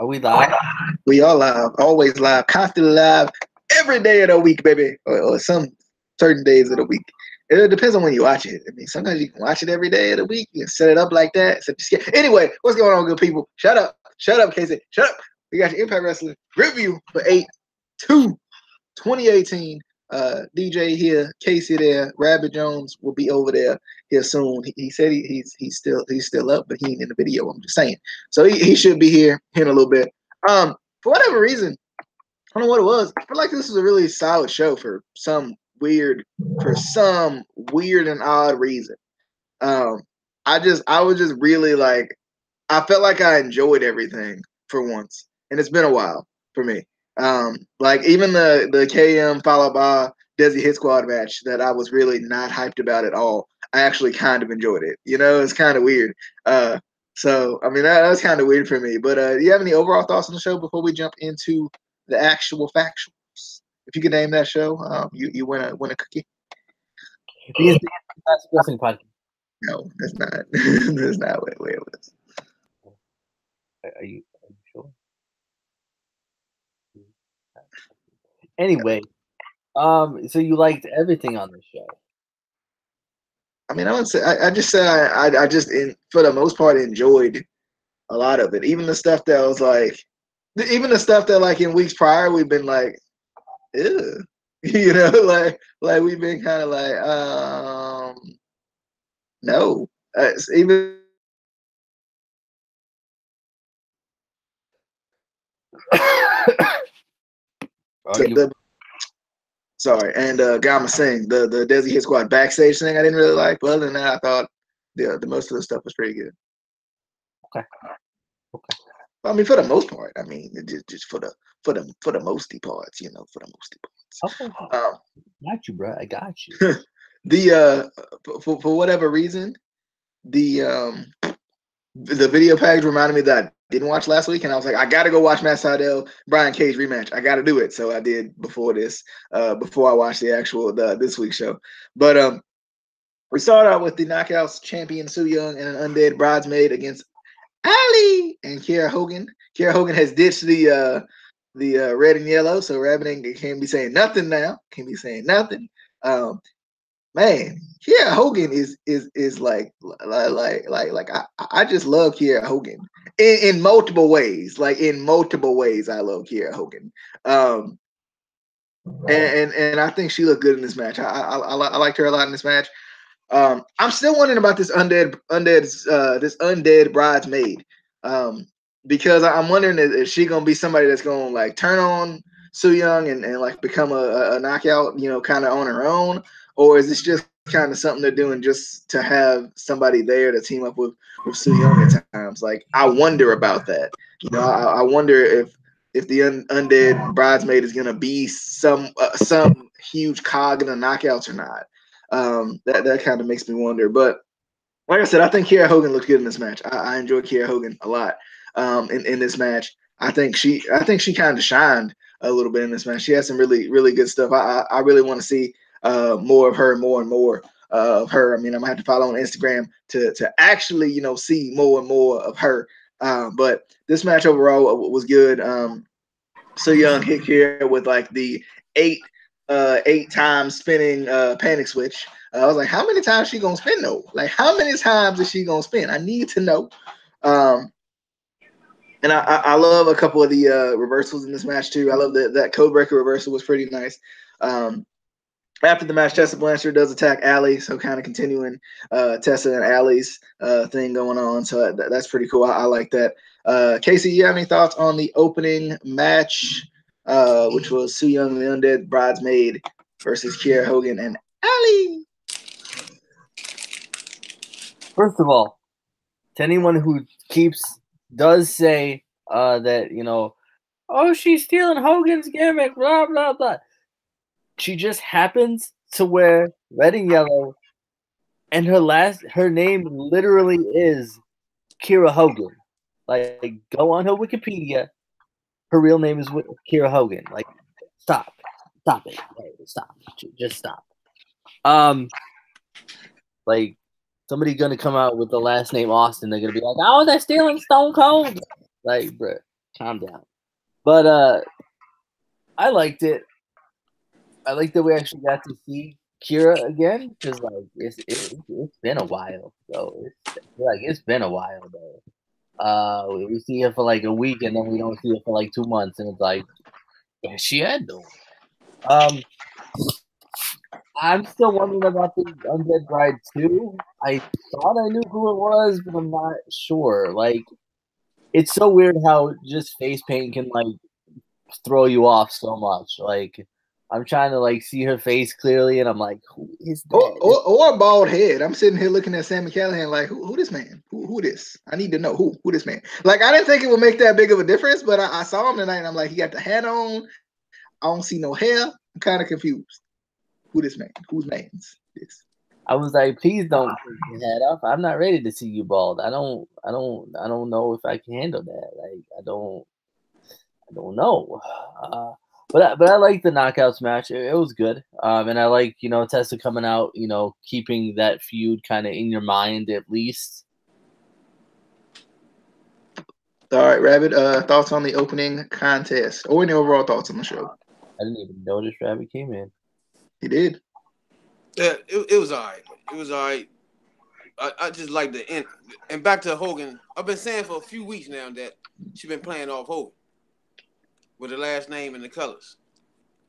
Are we live? We are live, always live, constantly live, every day of the week, baby, or some certain days of the week. It depends on when you watch it. I mean, sometimes you can watch it every day of the week. You can set it up like that. Anyway, what's going on, good people? Shut up, Casey, shut up. We got your Impact Wrestling review for 8/2/2018. DJ here, Casey there, Rabbit Jones will be over there here soon. He said he's still up, but he ain't in the video. I'm just saying. So he should be here in a little bit. For whatever reason, I don't know what it was. I feel like this was a really solid show for some weird and odd reason. I was just really like, I felt like I enjoyed everything for once, and it's been a while for me. Like even the KM followed by Desi Hit Squad match that I was really not hyped about at all. I actually kind of enjoyed it. You know, it's kind of weird. So I mean that was kind of weird for me. But do you have any overall thoughts on the show before we jump into the actual factuals? If you could name that show, you win a cookie. Because that's wrestling podcast. No, that's not. That's not what it was. Are you sure? Anyway, so you liked everything on the show? I mean, I would say I just said I just for the most part enjoyed a lot of it. Even the stuff that was like, in weeks prior we've been like, ew. You know, like we've been kind of like, no, even. Sorry, and Gama Singh, the Desi Hit Squad backstage thing, I didn't really like. But other than that, I thought the most of the stuff was pretty good. Okay. I mean, for the most part, I mean, just for the mosty parts, you know, for the mosty parts. Okay. Got you, bro. I got you. For whatever reason, the video package reminded me that I didn't watch last week, and I was like, I gotta go watch Matt Sydal Brian Cage rematch. I gotta do it. So I did before this, before I watched the actual this week's show. But we started out with the Knockouts champion Su Yung and an undead bridesmaid against Ali and Kiera Hogan. Kiera Hogan has ditched the red and yellow, so Rabbit can't be saying nothing now. Can't be saying nothing. Man, Kiera Hogan is like I just love Kiera Hogan in multiple ways. Like in multiple ways, I love Kiera Hogan. And I think she looked good in this match. I liked her a lot in this match. I'm still wondering about this undead bridesmaid. Because I'm wondering if she gonna be somebody that's gonna like turn on Su Yung and like become a knockout, you know, kind of on her own. Or is this just kind of something they're doing just to have somebody there to team up with Su Yung at times? Like, I wonder about that. You know, I wonder if the undead bridesmaid is gonna be some huge cog in the knockouts or not. That kind of makes me wonder. But like I said, I think Kiera Hogan looked good in this match. I enjoyed Kiera Hogan a lot in this match. I think she kind of shined a little bit in this match. She had some really, really good stuff. I really want to see more of her, more and more of her. I mean, I'm gonna have to follow on Instagram to actually, you know, see more and more of her. But this match overall was good. Su Yung hit here with like the eight times spinning panic switch. I was like, how many times she gonna spin though? Like, how many times is she gonna spin? I need to know. And I love a couple of the reversals in this match too. I love that Codebreaker reversal was pretty nice. After the match, Tessa Blanchard does attack Ali, so kind of continuing Tessa and Ali's thing going on. So that's pretty cool. I like that. Casey, you have any thoughts on the opening match, which was Su Yung, the Undead Bridesmaid, versus Kiera Hogan and Ali? First of all, to anyone who does say that, you know, oh, she's stealing Hogan's gimmick, blah, blah, blah. She just happens to wear red and yellow, and her name literally is Kiera Hogan. Like, go on her Wikipedia. Her real name is Kiera Hogan. Like, stop it, stop, just stop. Like, somebody gonna come out with the last name Austin. They're gonna be like, "Oh, they're stealing Stone Cold." Like, bruh, calm down. But I liked it. I like that we actually got to see Kira again because like it's been a while. So it's been a while though. We see her for like a week and then we don't see her for like 2 months, and it's like, where's she at though? I'm still wondering about the Undead Bride 2. I thought I knew who it was, but I'm not sure. Like, it's so weird how just face paint can like throw you off so much. Like, I'm trying to like see her face clearly, and I'm like, who is that? Or a bald head. I'm sitting here looking at Sammy Callahan like, who this man? Who this? I need to know who this man. Like, I didn't think it would make that big of a difference, but I saw him tonight, and I'm like, he got the hat on. I don't see no hair. I'm kind of confused. Who this man? Whose man's this? I was like, please don't take your hat off. I'm not ready to see you bald. I don't know if I can handle that. Like, I don't know. But I like the knockouts match. It was good. And I like, Tessa coming out, keeping that feud kind of in your mind at least. All right, Rabbit. Thoughts on the opening contest, or any overall thoughts on the show? I didn't even notice Rabbit came in. He did. Yeah, it was all right. It was all right. I just like the end. And back to Hogan, I've been saying for a few weeks now that she's been playing off Hogan with the last name and the colors.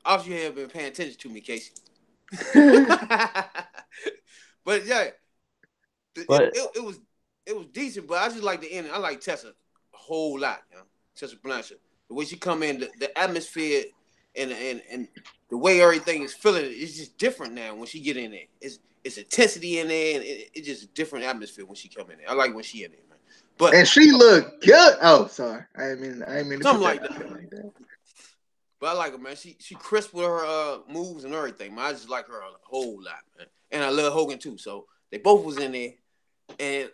Obviously, you have been paying attention to me, Casey. But yeah, it was decent. But I just like the ending. I like Tessa a whole lot. Tessa Blanchard, the way she come in, the atmosphere, and the way everything is feeling, it's just different now when she get in there. It's intensity in there, and it's just a different atmosphere when she come in there. I like when she in there, man. And she looked good. Oh, sorry, I mean something like that. But I like her, man. She crisp with her moves and everything, man. I just like her a whole lot, man. And I love Hogan too. So they both was in there. And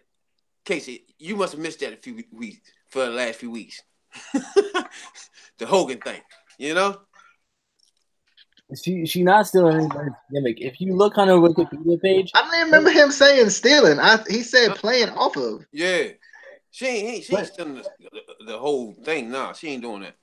Casey, you must have missed that a few weeks for the last few weeks. The Hogan thing, She not stealing anybody's gimmick. If you look on her Wikipedia page, I don't even remember him saying stealing. He said playing off of. Yeah, she ain't stealing the whole thing. Nah, she ain't doing that.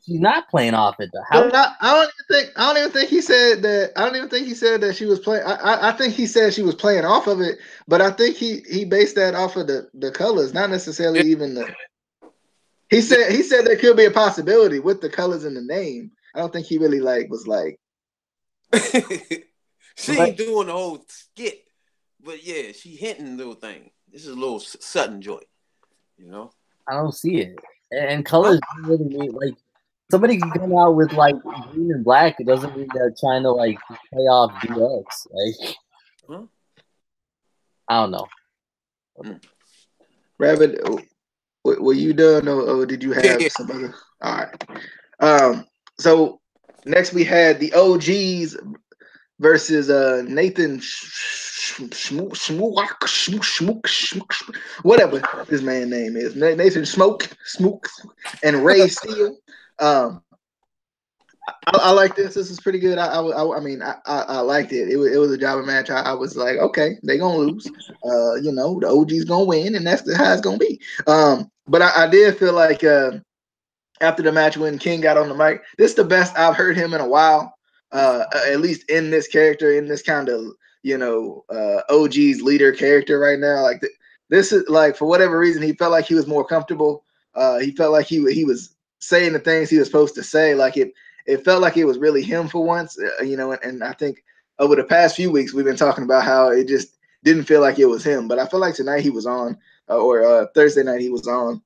She's not playing off it though. I don't even think he said that. I don't even think he said that she was playing. I think he said she was playing off of it, but I think he based that off of the colors, not necessarily even the. He said there could be a possibility with the colors in the name. I don't think he really was like. She ain't doing the whole skit, but yeah, she hinting little thing. This is a little Sutton joy, I don't see it, and colors really mean like somebody can come out with like green and black. It doesn't mean they're trying to like play off DX. Like, I don't know. Rabbit, were you done, or did you have some other? All right. So next we had the OGs versus Nathan whatever his man's name is. Nathan Smoke, and Ray Steele. I like this. This is pretty good. I liked it. It was a jobber match. I was like, okay, they gonna lose. The OG's gonna win, and that's how it's gonna be. But I did feel like after the match when King got on the mic, this is the best I've heard him in a while. At least in this character, in this kind of OG's leader character right now. Like this is like, for whatever reason, he felt like he was more comfortable. He felt like he was saying the things he was supposed to say. Like it felt like it was really him for once, and I think over the past few weeks we've been talking about how it just didn't feel like it was him. But I feel like tonight he was on, or Thursday night he was on.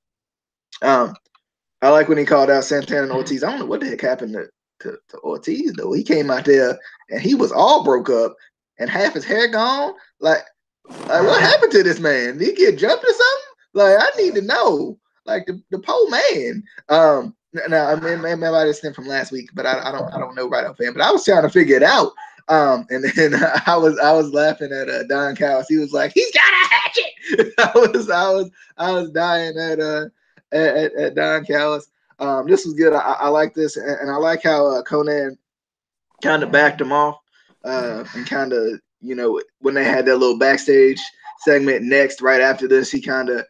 I like when he called out Santana and Ortiz. I don't know what the heck happened to Ortiz though. He came out there and he was all broke up and half his hair gone. Like what happened to this man? Did he get jumped or something? Like, I need to know. Like the poor man. Now I mean, maybe I just from last week, but I don't know right offhand. But I was trying to figure it out. And then I was laughing at Don Callis. He was like, he's got a hatchet. I was dying at Don Callis. This was good. I like this, and I like how Conan kind of backed him off, and kind of when they had that little backstage segment next right after this, he kind of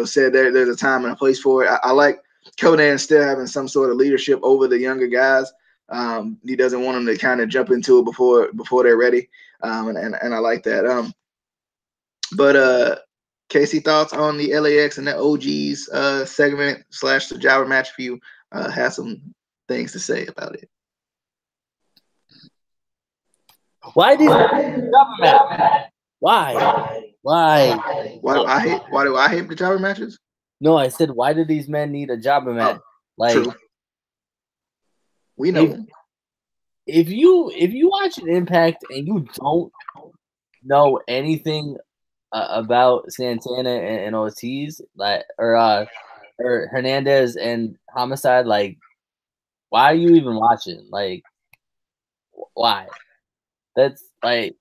said there's a time and a place for it. I like Conan still having some sort of leadership over the younger guys. He doesn't want them to kind of jump into it before they're ready, and I like that. But Casey, thoughts on the LAX and the OGs segment / the jobber match? If you have some things to say about it. Why did jobber match? Why? Why do I hate the jobber matches? No, I said why do these men need a jobber match? True. We know. If you watch an Impact and you don't know anything about Santana and Ortiz, or Hernandez and Homicide, like, why are you even watching? Like, why? That's like,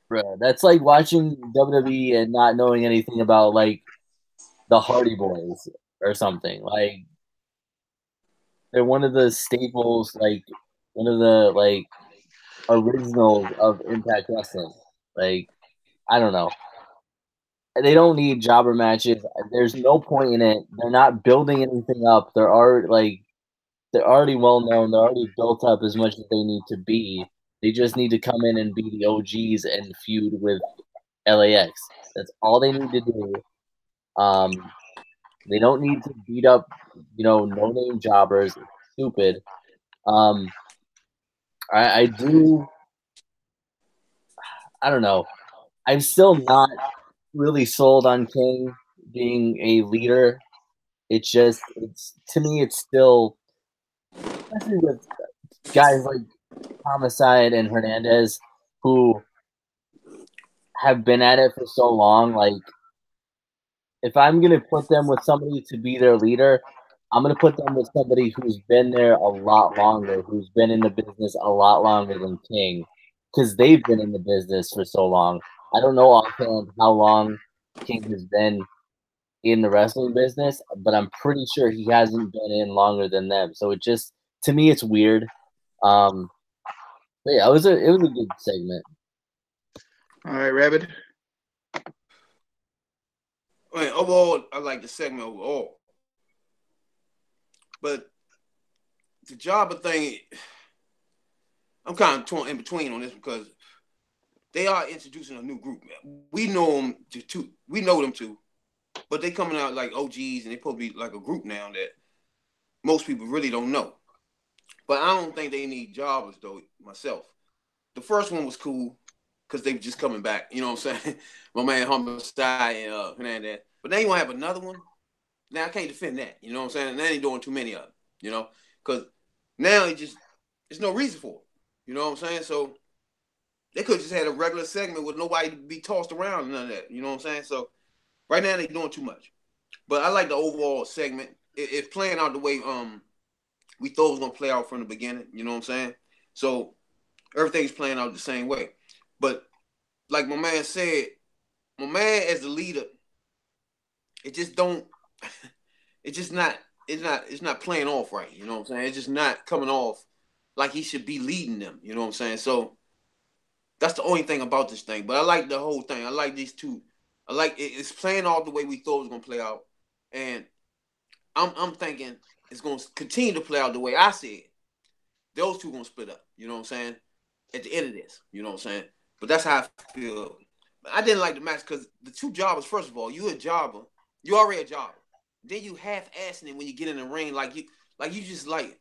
bro, that's like watching WWE and not knowing anything about like the Hardy Boys or something. Like, they're one of the staples, like one of the like originals of Impact Wrestling. Like, I don't know. They don't need jobber matches. There's no point in it. They're not building anything up. They're already well known. They're already built up as much as they need to be. They just need to come in and be the OGs and feud with LAX. That's all they need to do. They don't need to beat up, no-name jobbers. It's stupid. I don't know. I'm still not really sold on King being a leader. To me, it's still, especially with guys like Homicide and Hernandez who have been at it for so long. Like, if I'm going to put them with somebody to be their leader, I'm going to put them with somebody who's been there a lot longer, who's been in the business a lot longer than King, because they've been in the business for so long. I don't know offhand how long King has been in the wrestling business, but I'm pretty sure he hasn't been in longer than them. So to me, it's weird. But yeah, it was a good segment. All right, Rabbit. I mean, overall, I like the segment overall. But the jobber thing, I'm kind of torn in between on this because they are introducing a new group. We know them too, but they coming out like OGs and they probably be like a group now that most people really don't know. But I don't think they need jobbers though. Myself, the first one was cool because they were just coming back. You know what I'm saying? My man Homicide and Hernandez. But now you want to have another one? Now I can't defend that. You know what I'm saying? Now they doing too many of them. Because now there's no reason for it. You know what I'm saying? So they could have just had a regular segment with nobody to be tossed around and none of that. You know what I'm saying? So right now they're doing too much. But I like the overall segment. It's playing out the way we thought it was going to play out from the beginning. You know what I'm saying? So everything's playing out the same way. But like my man said, my man as the leader, it's not playing off right. You know what I'm saying? It's just not coming off like he should be leading them. You know what I'm saying? So that's the only thing about this thing. But I like the whole thing. I like these two. I like it's playing out the way we thought it was gonna play out, and I'm thinking it's gonna continue to play out the way I see it. Those two gonna split up. You know what I'm saying? At the end of this, you know what I'm saying? But that's how I feel. I didn't like the match because the two jobbers. First of all, you a jobber. You already a jobber. Then you half-assing it when you get in the ring, like you just like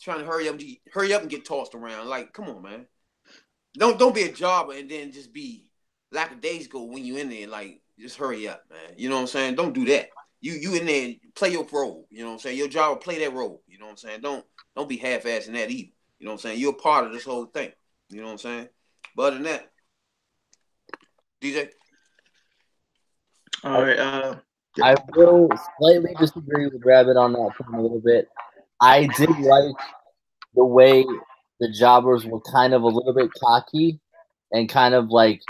trying to hurry up and get tossed around. Like, come on, man. Don't be a jobber and then just be lackadaisical when you in there. Like, just hurry up, man. You know what I'm saying? Don't do that. You in there and play your role. You know what I'm saying? Your jobber, play that role. You know what I'm saying? Don't be half-assing that either. You know what I'm saying? You're a part of this whole thing. You know what I'm saying? But other than that, DJ. All right. I will slightly disagree with Rabbit on that point a little bit. I did like the way the jobbers were kind of a little bit cocky and kind of like,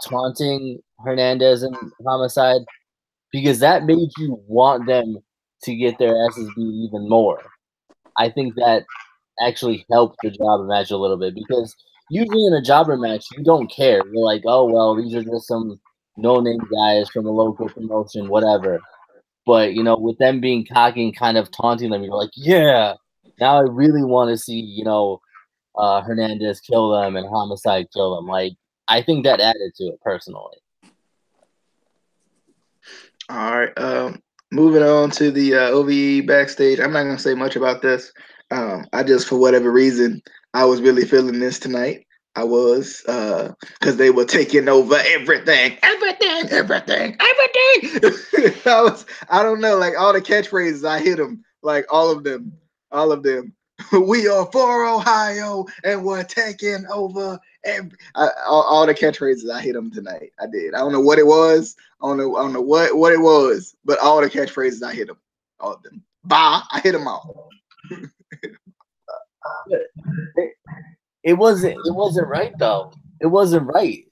taunting Hernandez and Homicide, because that made you want them to get their asses beat even more. I think that actually helped the jobber match a little bit, because usually in a jobber match, you don't care. You're like, oh, well, these are just some no-name guys from a local promotion, whatever. But you know, with them being cocky and kind of taunting them, you're like, yeah. Now I really want to see, you know, Hernandez kill them and Homicide kill them. Like, I think that added to it personally. All right. Moving on to the OVE backstage. I'm not gonna say much about this. I just, for whatever reason, I was really feeling this tonight. I was, because they were taking over everything. I don't know, like all the catchphrases, I hit them, like all of them. We are for Ohio, and we're taking over. All the catchphrases, I hit them tonight. I did. I don't know what it was. I don't know what it was, but all the catchphrases, I hit them. All of them. Bye. I hit them all. It wasn't right though. It wasn't right.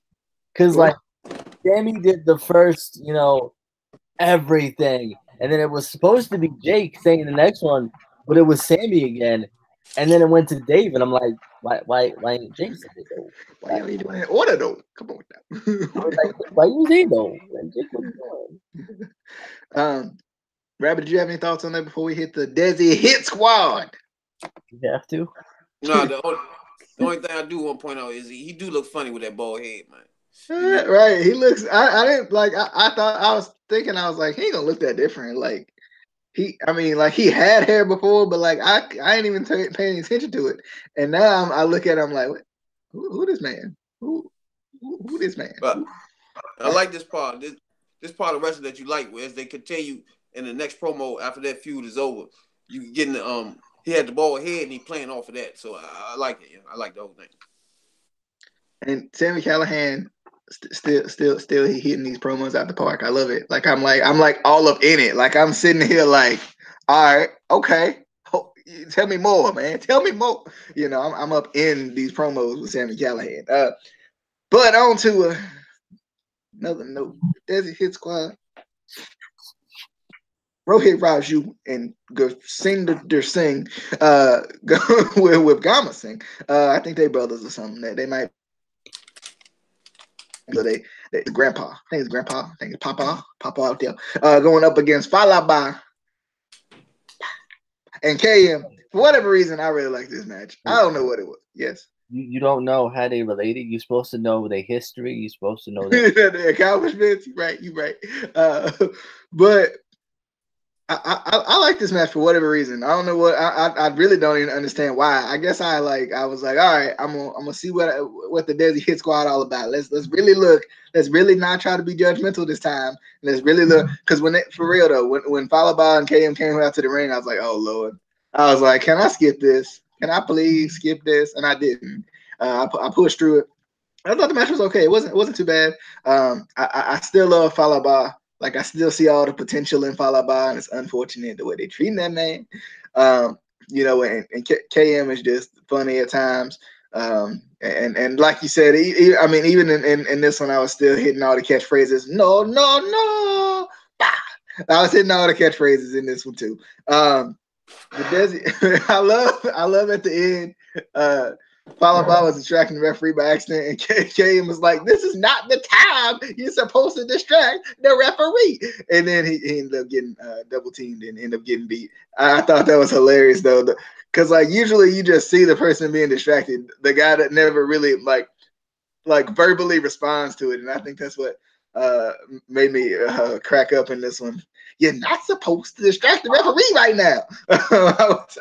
Cause like Sammy did the first, you know, everything. And then it was supposed to be Jake saying the next one, but it was Sammy again. And then it went to Dave, and I'm like, why ain't Jake saying it though? Why are you doing that order though? Come on now. Why you say though? Jake, what you doing? Rabbit, did you have any thoughts on that before we hit the Desi Hit Squad? You have to. No, the only thing I do want to point out is he do look funny with that bald head, man. Right, he looks. I didn't like. I thought, I was thinking, I was like, he ain't gonna look that different. Like he had hair before, but like I ain't even paying any attention to it. And now I look at him like, who this man? Who this man? But I like this part. This part of wrestling that you like, where as they continue in the next promo after that feud is over, you getting the he had the bald head and he playing off of that. So I like it. I like the whole thing. And Sami Callihan still he hitting these promos out the park. I love it. Like I'm like all up in it. Like I'm sitting here like, all right, okay. Tell me more, man. Tell me more. You know, I'm up in these promos with Sami Callihan. But on to another note. Desi Hit Squad. Rohit Raju and Gursinder Singh with Gama Singh. I think they brothers or something. They might. They grandpa. I think it's grandpa. I think it's Papa out there. Going up against Falaba and KM. For whatever reason, I really like this match. I don't know what it was. Yes. You don't know how they related. You're supposed to know their history. You're supposed to know their accomplishments. You're right. But I like this match for whatever reason. I don't know what. I really don't even understand why. I guess I was like, all right, I'm gonna see what the Desi Hit Squad all about. Let's really look. Let's really not try to be judgmental this time. Let's really look, because for real though, when Falaba and KM came out to the ring, I was like, oh Lord. I was like, can I skip this? Can I please skip this? And I didn't. I pushed through it. I thought the match was okay. It wasn't too bad. I still love Falaba. Like, I still see all the potential in Falaba, and it's unfortunate the way they treating that man. You know, and KM is just funny at times. And like you said, even in this one, I was still hitting all the catchphrases. No. I was hitting all the catchphrases in this one too. I love at the end. Falaba was distracting the referee by accident, and KM was like, "This is not the time. You're supposed to distract the referee." And then he ended up getting double teamed and ended up getting beat. I thought that was hilarious though, because like usually you just see the person being distracted, the guy that never really like verbally responds to it, and I think that's what made me crack up in this one. You're not supposed to distract the referee right now.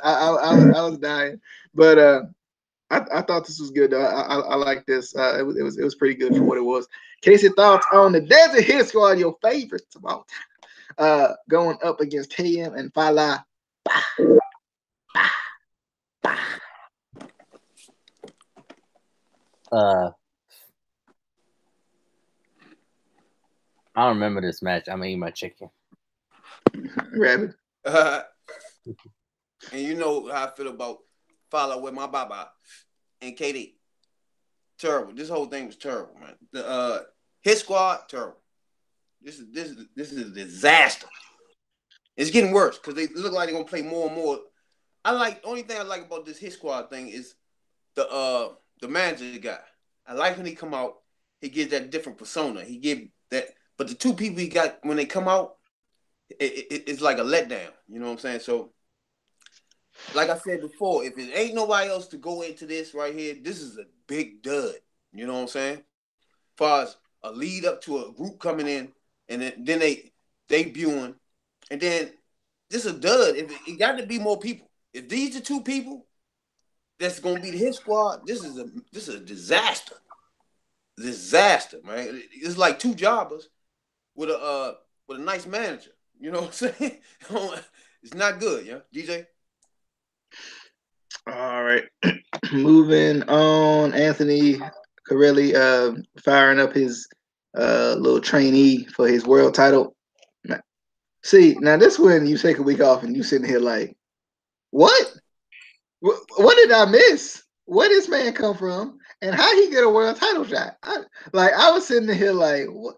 I was dying, but. I thought this was good. I like this. It was pretty good for what it was. Casey, thoughts on the Desi Hit Squad, your favorites of all time, going up against KM and Fala. I don't remember this match. I'm gonna eat my chicken. Rabbit. And you know how I feel about Fala with my Baba and KD. Terrible. This whole thing was terrible, man. The Hit Squad, terrible. This is a disaster. It's getting worse because they look like they're gonna play more and more. Only thing I like about this Hit Squad thing is the manager guy. I like when he come out, he gives that different persona. He give that, but the two people he got when they come out, it's like a letdown. You know what I'm saying? So, like I said before, if it ain't nobody else to go into this right here, this is a big dud. You know what I'm saying? As far as a lead up to a group coming in, and then they debuting, and then this is a dud. If it got to be more people. If these are two people that's gonna be the hit squad, this is a disaster. Disaster, man. It's like two jobbers with a nice manager. You know what I'm saying? It's not good, yeah, DJ. All right, moving on. Anthony Corelli firing up his little trainee for his world title. See, now this when you take a week off and you sitting here like, what? What did I miss? Where this man come from, and how he get a world title shot? I was sitting here like, what?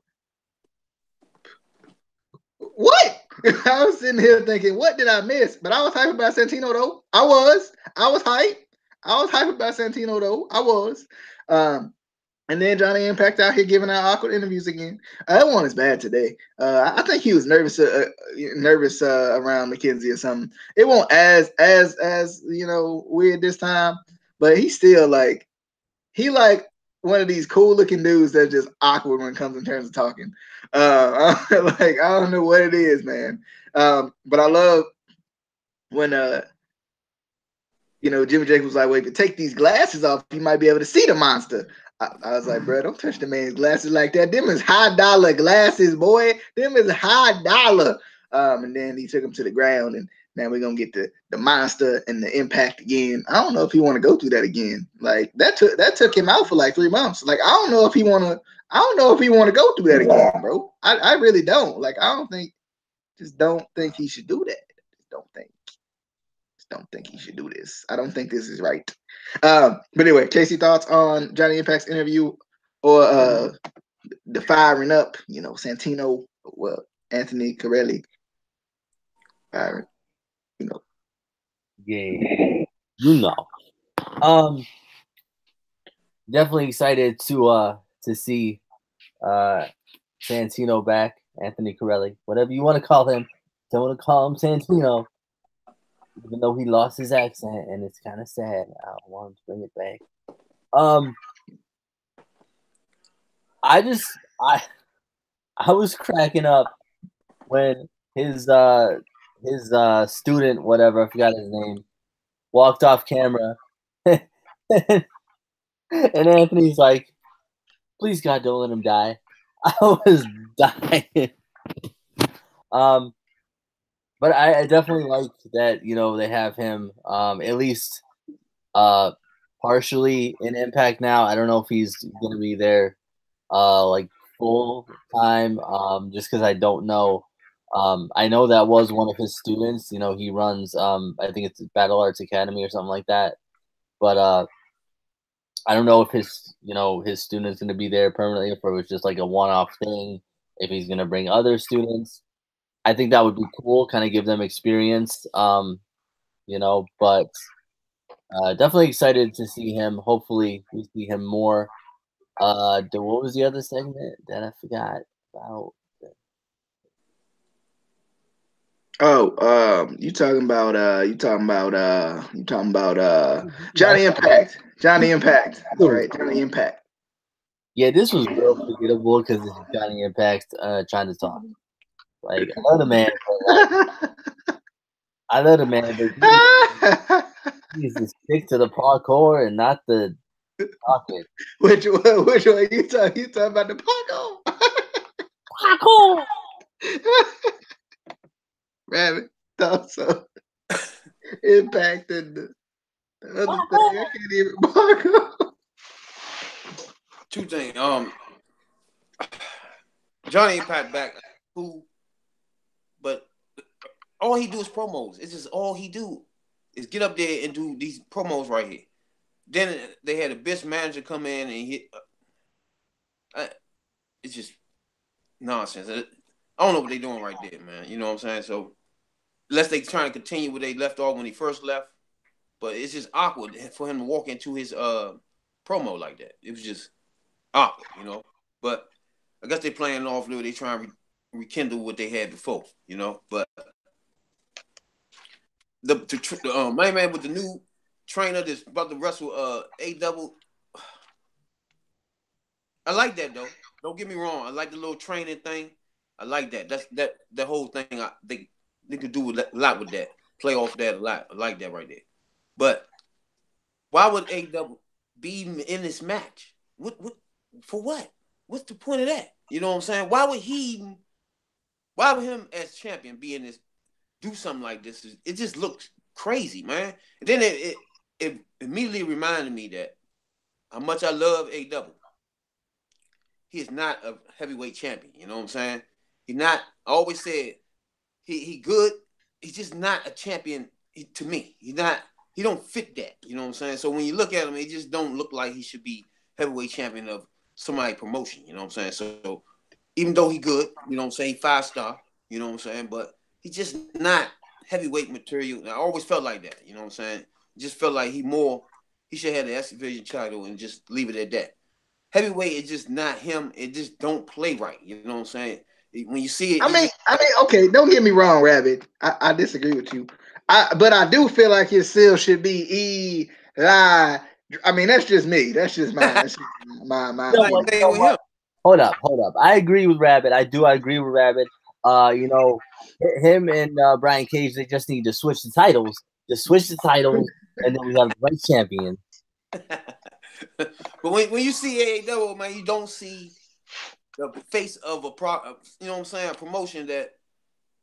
What? I was sitting here thinking, what did I miss? But I was hyped about Santino though. I was hyped. I was hyped about Santino though. I was. And then Johnny Impact out here giving out awkward interviews again. That one is bad today. I think he was nervous around McKenzie or something. It won't as weird this time, but he's still like one of these cool looking dudes that's just awkward when it comes in terms of talking. I don't know what it is, man. But I love when Jimmy Jacobs was like, well, if you take these glasses off, you might be able to see the monster. I was like, bro, don't touch the man's glasses like that. Them is high dollar glasses, boy. Them is high dollar. And then he took him to the ground, and now we're gonna get the monster and the impact again. I don't know if he want to go through that again. Like that took him out for like 3 months. Like I don't know if he want to go through that again, bro. I really don't. Like I don't think he should do that. Don't think he should do this. I don't think this is right. But anyway, Casey, thoughts on Johnny Impact's interview or the firing up, Santino, well, Anthony Corelli firing, Yeah. Definitely excited to see Santino back, Anthony Corelli, whatever you want to call him. Don't want to call him Santino. Even though he lost his accent, and it's kind of sad. I want him to bring it back. I was cracking up when his student, whatever, I forgot his name, walked off camera, and Anthony's like, "Please God, don't let him die." I was dying. But I definitely like that, they have him at least partially in Impact now. I don't know if he's going to be there like full time just because I don't know. I know that was one of his students. He runs, I think it's Battle Arts Academy or something like that. But I don't know if his student's going to be there permanently, if it was just like a one-off thing, if he's going to bring other students. I think that would be cool, kind of give them experience, but definitely excited to see him. Hopefully we see him more. What was the other segment that I forgot about? Oh, you talking about Johnny Impact. Johnny Impact. That's right, Johnny Impact. Yeah, this was real forgettable because it's Johnny Impact trying to talk. Like I love the man, but he needs to stick to the parkour and not the talking. Which one you talking about the parkour? Rabbit thought so. Impacted the other thing. I can't even parkour. Two things. Johnny Impact back. Who? But all he do is promos. It's just all he do is get up there and do these promos right here. Then they had a bitch manager come in and hit. It's just nonsense. I don't know what they're doing right there, man. You know what I'm saying? So unless they trying to continue where they left off when he first left, but it's just awkward for him to walk into his promo like that. It was just awkward, But I guess they playing off there. They trying to rekindle what they had before, you know. But the main man with the new trainer that's about to wrestle A Double. I like that though. Don't get me wrong. I like the little training thing. I like that. That's the whole thing. They could do a lot with that. Play off that a lot. I like that right there. But why would A Double be in this match? What for what? What's the point of that? You know what I'm saying? Why would him as champion be in this, do something like this? It just looks crazy, man. And then it immediately reminded me that how much I love A Double. He is not a heavyweight champion. You know what I'm saying? He not. I always said he good. He's just not a champion to me. He don't fit that. You know what I'm saying? So when you look at him, it just don't look like he should be heavyweight champion of somebody promotion. You know what I'm saying? So even though he good, you know what I'm saying, 5-star. You know what I'm saying? But he just not heavyweight material. And I always felt like that. You know what I'm saying? Just felt like he should have the X Division title and just leave it at that. Heavyweight is just not him. It just don't play right. You know what I'm saying? When you see it, I mean, okay, don't get me wrong, Rabbit. I disagree with you. But I do feel like his seal should be Eli. I mean, that's just me. That's just my opinion. Hold up. I agree with Rabbit. I agree with Rabbit. You know, him and Brian Cage, they just need to switch the titles. Just switch the titles, and then we have the right champion. But when you see AEW, man, you don't see the face of you know what I'm saying, a promotion that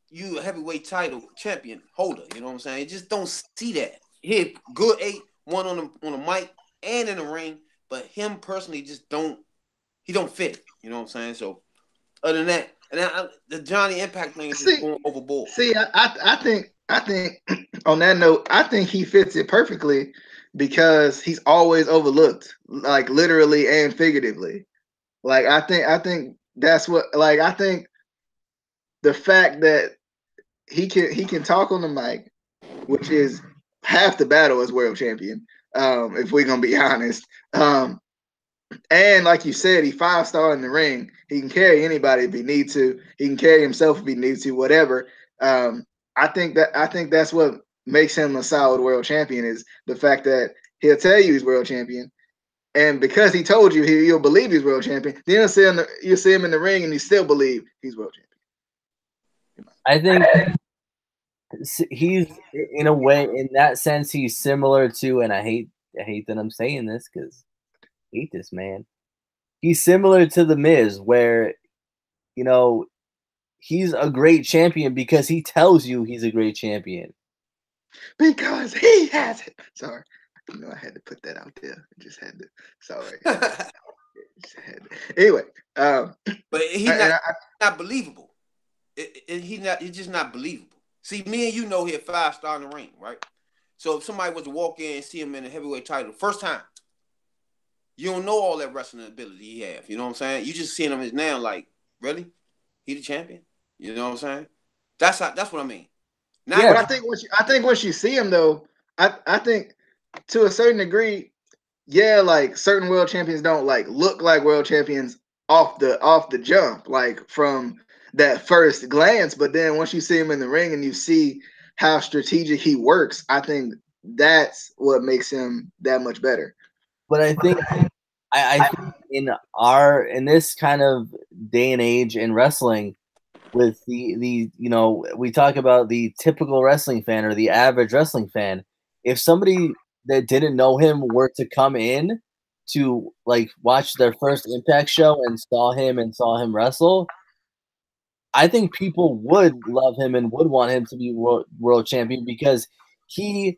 you a heavyweight title champion holder. You know what I'm saying? You just don't see that. He good 8-1 on the mic and in the ring, but him personally just don't fit. You know what I'm saying? So other than that, and the Johnny Impact thing is just going overboard. See, I think on that note, I think he fits it perfectly because he's always overlooked, like literally and figuratively. Like I think that's what, like, I think the fact that he can talk on the mic, which is half the battle as world champion, if we're gonna be honest. And like you said, he 5-star in the ring. He can carry anybody if he needs to. He can carry himself if he needs to, whatever. I think that's what makes him a solid world champion, is the fact that he'll tell you he's world champion. And because he told you, you'll believe he's world champion. Then you'll see him in the ring and you still believe he's world champion. I think he's, in a way, in that sense, he's similar to, and I hate that I'm saying this because I hate this man. He's similar to The Miz, where, you know, he's a great champion because he tells you he's a great champion. Because he has it. Sorry. You know, I had to put that out there. I just had to. Sorry. Anyway. But he's not believable. He's just not believable. See, me and you know he's 5-star in the ring, right? So if somebody was to walk in and see him in a heavyweight title, first time, you don't know all that wrestling ability he have. You know what I'm saying? You just seeing him as now, like, really? He the champion? You know what I'm saying? That's what I mean. Now, yeah, but I think once you see him, though, I think to a certain degree, yeah, like certain world champions don't like look like world champions off the jump, like from that first glance. But then once you see him in the ring and you see how strategic he works, I think that's what makes him that much better. But I think I think in this kind of day and age in wrestling, with the you know, we talk about the typical wrestling fan or the average wrestling fan. If somebody that didn't know him were to come in to like watch their first Impact show and saw him wrestle, I think people would love him and would want him to be world champion, because he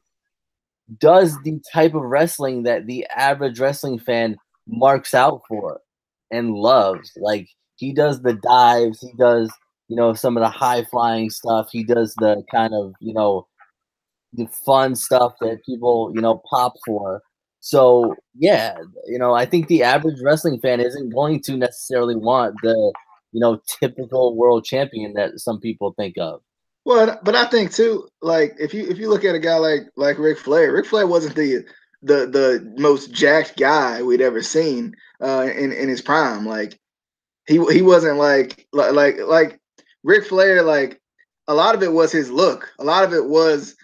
does the type of wrestling that the average wrestling fan marks out for and loves. Like, he does the dives, he does, you know, some of the high flying stuff, he does the kind of, you know, the fun stuff that people, you know, pop for. So yeah, you know, I think the average wrestling fan isn't going to necessarily want the, you know, typical world champion that some people think of. Well, but I think too, like if you look at a guy like Ric Flair wasn't the most jacked guy we'd ever seen in his prime. Like he wasn't like Ric Flair, like a lot of it was his look. A lot of it was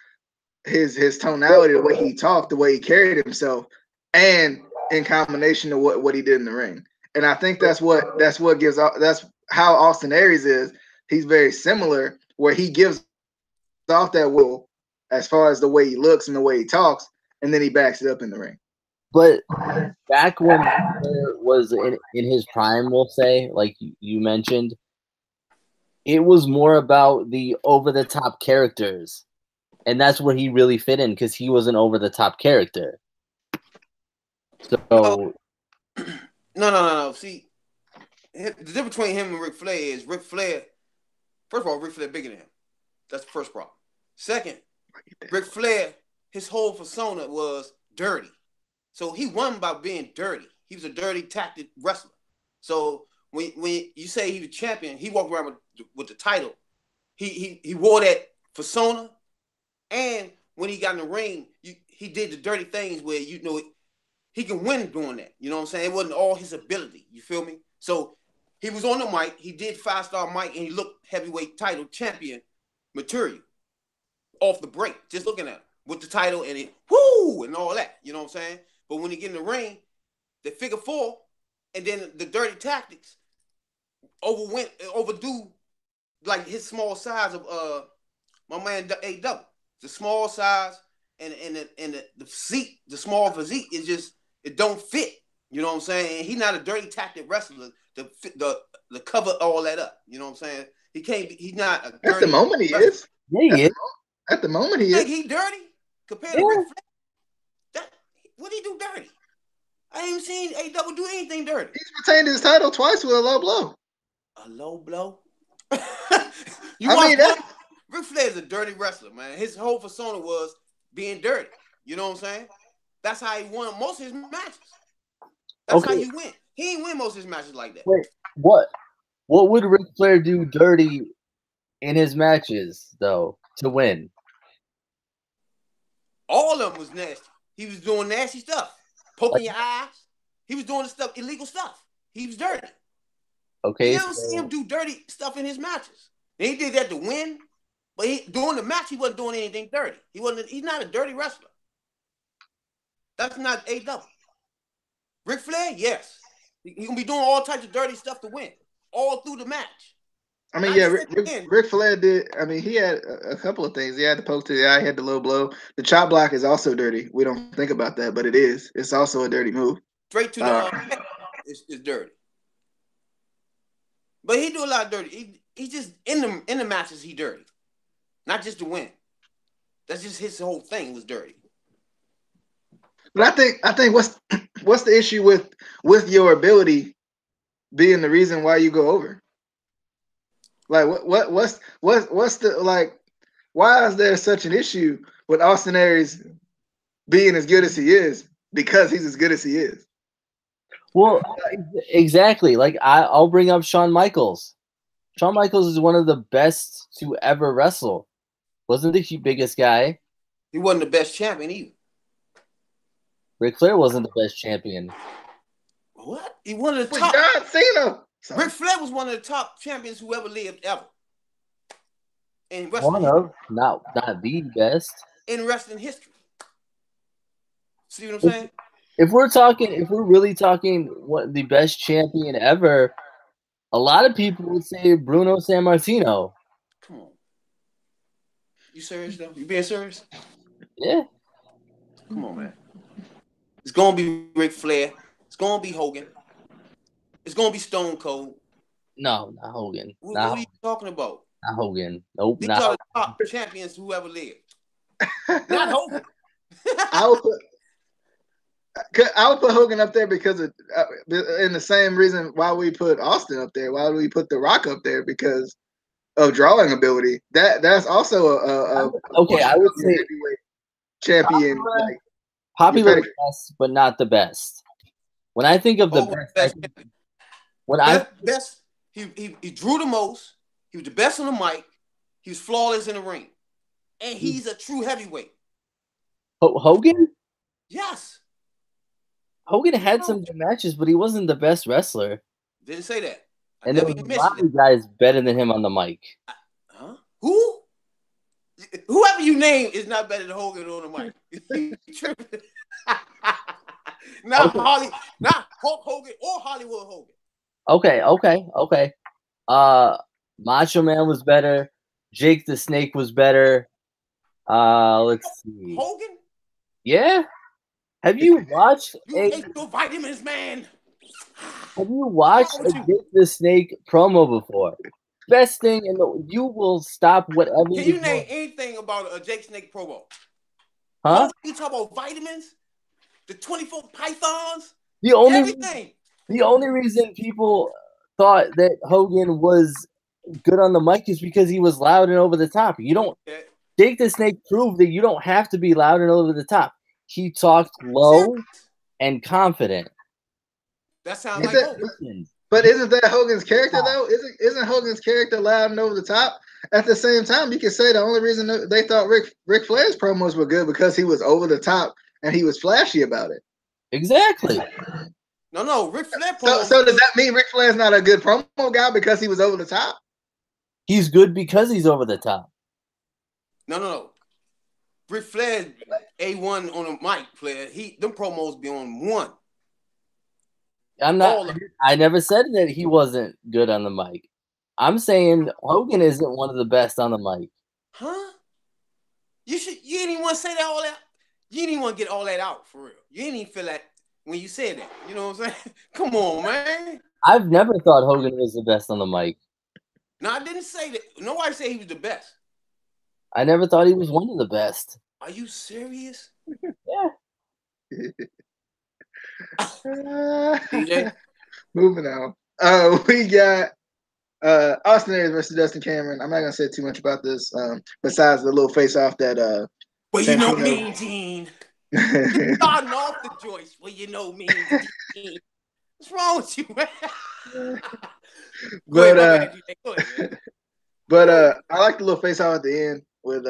his tonality, the way he talked, the way he carried himself, and in combination to what he did in the ring. And I think that's what gives that's how Austin Aries is. He's very similar, where he gives off that will as far as the way he looks and the way he talks, and then he backs it up in the ring. But back when Flair was in his prime, we'll say, like you mentioned, it was more about the over-the-top characters. And that's where he really fit in, because he was an over-the-top character. So... No. See, the difference between him and Ric Flair is Ric Flair, first of all, Ric Flair bigger than him. That's the first problem. Second, Ric Flair, his whole persona was dirty. So he won by being dirty. He was a dirty, tactic wrestler. So when you say he was champion, he walked around with the title. He wore that persona, and when he got in the ring, he did the dirty things where he can win doing that. You know what I'm saying? It wasn't all his ability. You feel me? So he was on the mic. He did 5-star mic, and he looked heavyweight title champion material off the break. Just looking at him with the title and it, whoo, and all that. You know what I'm saying? But when he get in the ring, the figure four, and then the dirty tactics overdo like his small size of my man A-Double. The small size and the physique, the small physique is just, it don't fit. You know what I'm saying? And he's not a dirty tactic wrestler to cover all that up. You know what I'm saying? He can't be, he's not a dirty At the moment he wrestler. is. Yeah, he is. At the moment he You is. think he dirty compared to Ric Flair? What did he do dirty? I ain't even seen A-Double do anything dirty. He's retained his title twice with a low blow. A low blow? Ric Ric Flair is a dirty wrestler, man. His whole persona was being dirty. You know what I'm saying? That's how he won most of his matches. That's how he win. He ain't win most of his matches like that. Wait, what would Ric Flair do dirty in his matches, though, to win? All of them was nasty. He was doing nasty stuff. Poking your eyes. He was doing the stuff, illegal stuff. He was dirty. Okay. You never see him do dirty stuff in his matches. And he did that to win, but during the match, he wasn't doing anything dirty. He's not a dirty wrestler. That's not A-Double. Ric Flair, yes. He gonna be doing all types of dirty stuff to win, all through the match. I mean, yeah, Ric Flair did. I mean, he had a couple of things. He had the poke to the eye, he had the low blow. The chop block is also dirty. We don't think about that, but it is. It's also a dirty move. Straight to the head is dirty. But he do a lot of dirty. He just in the matches he dirty, not just to win. That's just his whole thing was dirty. But I think what's the issue with your ability being the reason why you go over? Like what's the, like, why is there such an issue with Austin Aries being as good as he is because he's as good as he is? Well, exactly. Like I'll bring up Shawn Michaels. Shawn Michaels is one of the best to ever wrestle. Wasn't the biggest guy. He wasn't the best champion either. Ric Flair wasn't the best champion. What? He one of the With top. John Cena. Ric Flair was one of the top champions who ever lived ever. In wrestling One of, not the best. in wrestling history. See what I'm saying? If we're really talking what the best champion ever, a lot of people would say Bruno Sammartino. Come on. You serious though? You being serious? Yeah. Come on, man. It's gonna be Ric Flair. It's gonna be Hogan. It's gonna be Stone Cold. No, not Hogan. What are you talking about? Not Hogan. Nope. These are the top champions who ever lived. Not Hogan. I would put Hogan up there because of, in the same reason why we put Austin up there. Why do we put The Rock up there? Because of drawing ability. That's also okay. I would say champion. Popular, best, but not the best. When I think of the best, he drew the most. He was the best on the mic. He was flawless in the ring, and he's a true heavyweight. Hogan? Yes. Hogan had some good matches, but he wasn't the best wrestler. Didn't say that. And there was a lot of guys better than him on the mic. Huh? Who? Whoever you name is not better than Hogan on the mic. Not Hulk Hogan or Hollywood Hogan. Okay. Macho Man was better. Jake the Snake was better. Let's see. Hogan? Yeah. Have you watched? You take your vitamins, man. Have you watched a Jake the Snake promo before? Best thing in the you will stop whatever. Can you name anything about a Jake Snake promo? Huh? You talk about vitamins, the 24 pythons, everything. The only reason people thought that Hogan was good on the mic is because he was loud and over the top. You don't. Jake the Snake proved that you don't have to be loud and over the top. He talked low and confident. That sounds like Hogan. But isn't that Hogan's character though? Isn't Hogan's character loud and over the top? At the same time, you could say the only reason they thought Ric Flair's promos were good because he was over the top and he was flashy about it. Exactly. No, Ric Flair promo. So does that mean Ric Flair's not a good promo guy because he was over the top? He's good because he's over the top. No. Ric Flair A1 on a mic player. Them promos be on one. I never said that he wasn't good on the mic. I'm saying Hogan isn't one of the best on the mic. Huh? You didn't even want to say that all that. You didn't even want to get all that out for real. You didn't even feel that when you said that. You know what I'm saying? Come on, man. I've never thought Hogan was the best on the mic. No, I didn't say that. Nobody said he was the best. I never thought he was one of the best. Are you serious? Yeah. DJ? Moving on. We got Austin Aries versus Dustin Cameron. I'm not gonna say too much about this. Besides the little face off that well, you know Mean Gene. Starting off the joints. Well, you know Mean Gene. What's wrong with you, man? But I like the little face off at the end with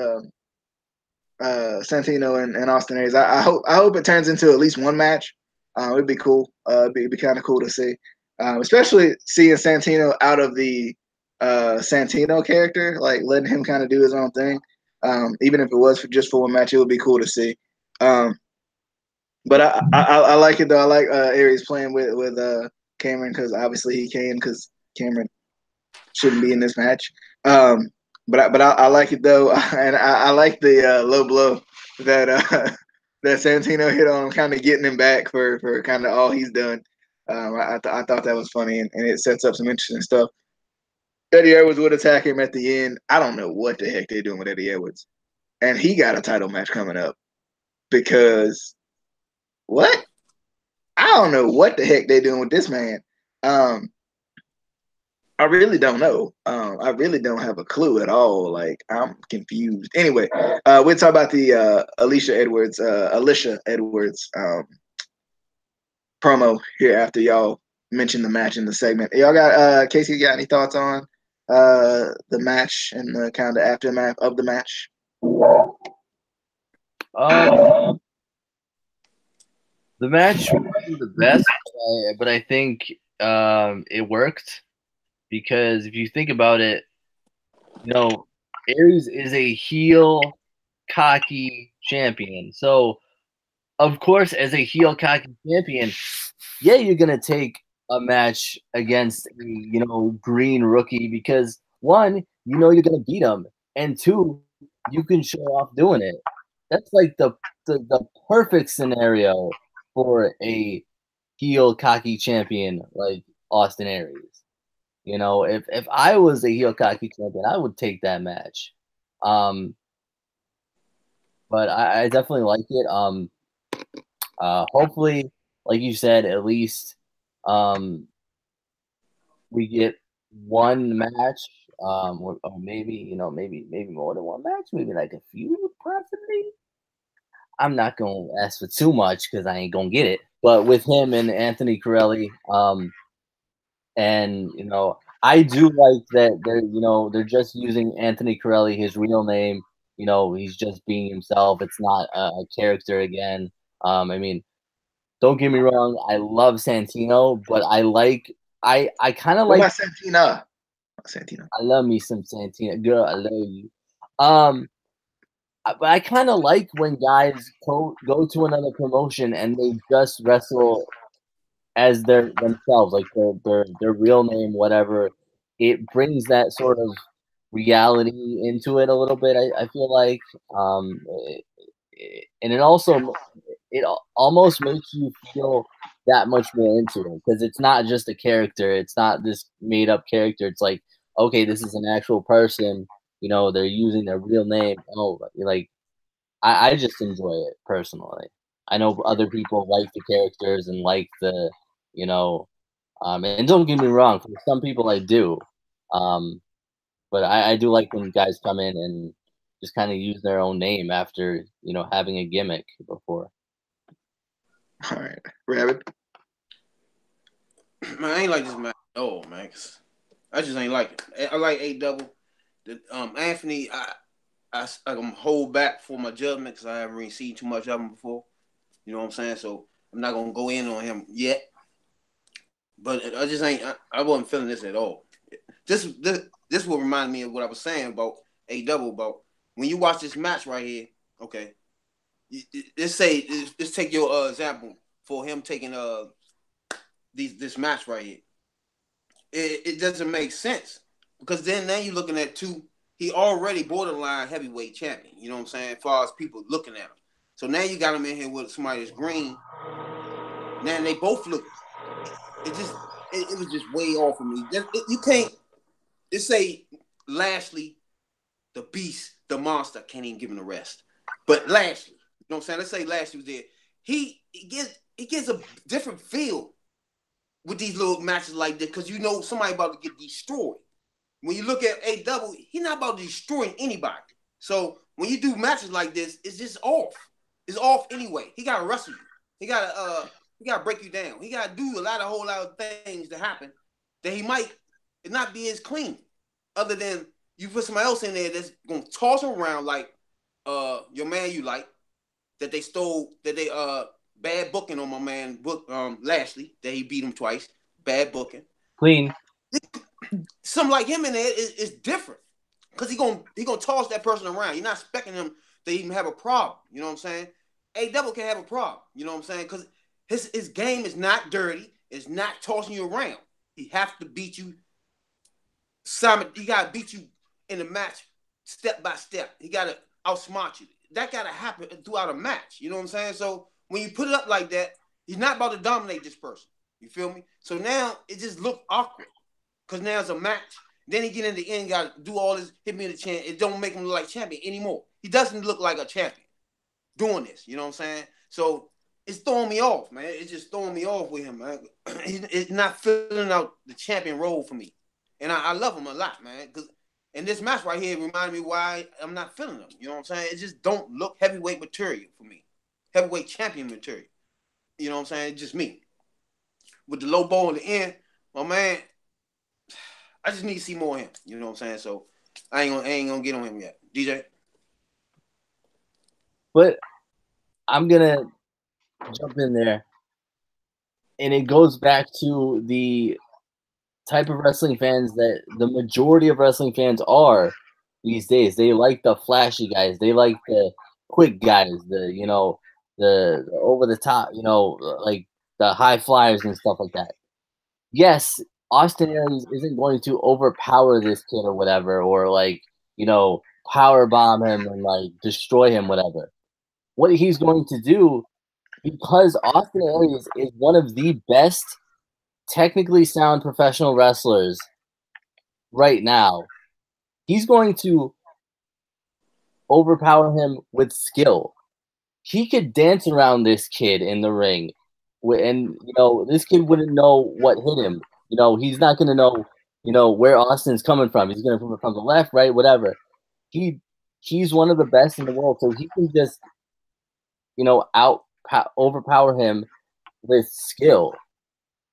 Santino and Austin Aries. I hope it turns into at least one match. It'd be cool. It'd be kind of cool to see, especially seeing Santino out of the Santino character, like letting him kind of do his own thing. Even if it was just for one match, it would be cool to see. But I like it though. I like Aries playing with Cameron because obviously he can because Cameron shouldn't be in this match. But I like it though, and I like the low blow that that Santino hit on him, kind of getting him back for kind of all he's done. I thought that was funny, and it sets up some interesting stuff. Eddie Edwards would attack him at the end. I don't know what the heck they're doing with Eddie Edwards, and he got a title match coming up because what? I don't know what the heck they're doing with this man. I really don't know. I really don't have a clue at all. Like, I'm confused. Anyway, we'll talk about the Alicia Edwards promo here after y'all mention the match in the segment. Y'all got Casey, got any thoughts on the match and the kind of aftermath of the match? The match wasn't the best, but I think it worked. Because if you think about it, you know, Aries is a heel, cocky champion. So, of course, as a heel, cocky champion, yeah, you're going to take a match against a, green rookie because, one, you're going to beat him. And two, you can show off doing it. That's like the perfect scenario for a heel, cocky champion like Austin Aries. If I was a heel cocky champion, I would take that match. But I definitely like it. Hopefully, like you said, at least we get one match. Or maybe maybe more than one match. Maybe like a few, possibly. I'm not gonna ask for too much because I ain't gonna get it. But with him and Anthony Corelli, and I do like that they're just using Anthony Corelli, his real name. He's just being himself. It's not a character again. I mean, don't get me wrong, I love Santino, but I like I kind of What like about Santina? Santina. I love me some Santina. Girl, I love you. But I kind of like when guys go to another promotion and they just wrestle as themselves, like their real name, whatever. It brings that sort of reality into it a little bit. I feel like, and it also almost makes you feel that much more into it because it's not just a character. It's not this made up character. It's like, okay, this is an actual person. You know, they're using their real name. Oh, like I just enjoy it personally. I know other people like the characters and like the, you know, and don't get me wrong, for some people I do. But I do like when guys come in and just kind of use their own name after, you know, having a gimmick before. All right, Rabbit. Man, I ain't like this match. Oh man, I just ain't like it. I like A-Double. Anthony, I'm gonna hold back for my judgment because I haven't really seen too much of him before. You know what I'm saying? So I'm not gonna go in on him yet. But I just ain't. I wasn't feeling this at all. This will remind me of what I was saying about A-Double. About when you watch this match right here. Okay, let's take your example for him taking this match right here. It doesn't make sense because then now you're looking at he already borderline heavyweight champion. You know what I'm saying? As far as people looking at him. So now you got him in here with somebody that's green. Now they both look. It was just way off of me. You can't. Just say Lashley, the beast, the monster, can't even give him a rest. But Lashley, you know what I'm saying? Let's say Lashley was there. He gets a different feel with these little matches like this because you know somebody about to get destroyed. When you look at A-Double, he's not about destroying anybody. So when you do matches like this, it's just off. It's off anyway. He gotta wrestle you. He gotta break you down. He gotta do a whole lot of things to happen that he might not be as clean. Other than you put somebody else in there that's gonna toss him around like your man you like that they bad booking on my man Lashley that he beat him twice. Bad booking. Clean. Something like him in there is different because he gonna toss that person around. You're not expecting him to even have a problem. You know what I'm saying? A-Double can have a problem. You know what I'm saying? Because his game is not dirty. It's not tossing you around. He has to beat you. He got to beat you in the match step by step. He got to outsmart you. That got to happen throughout a match. You know what I'm saying? So when you put it up like that, he's not about to dominate this person. You feel me? So now it just looked awkward because now it's a match. Then he get in the end, got to do all this, hit me in the chin. It don't make him look like champion anymore. He doesn't look like a champion doing this. You know what I'm saying? So it's throwing me off, man. It's just throwing me off with him, man. It's not filling out the champion role for me. And I love him a lot, man. And this match right here reminded me why I'm not feeling him. You know what I'm saying? It just don't look heavyweight material for me. Heavyweight champion material. You know what I'm saying? It's just me. With the low ball in the end, my man, I just need to see more of him. You know what I'm saying? So I ain't gonna get on him yet. DJ? But I'm gonna jump in there. And it goes back to the type of wrestling fans that the majority of wrestling fans are these days. They like the flashy guys. They like the quick guys, the over the top, like the high flyers and stuff like that. Yes, Austin Aries isn't going to overpower this kid or whatever, or power bomb him and destroy him, whatever. What he's going to do, because Austin Aries is one of the best technically sound professional wrestlers right now, he's going to overpower him with skill. He could dance around this kid in the ring, and this kid wouldn't know what hit him. He's not going to know where Austin's coming from. He's going to come from the left, right, whatever. He's one of the best in the world, so he can just overpower him with skill.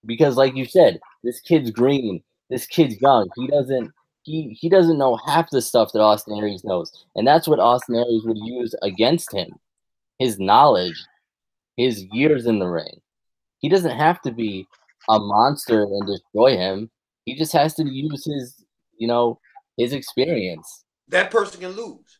Because, like you said, this kid's green. This kid's young. He doesn't know half the stuff that Austin Aries knows, and that's what Austin Aries would use against him. His knowledge, his years in the ring. He doesn't have to be a monster and destroy him. He just has to use his, his experience. That person can lose.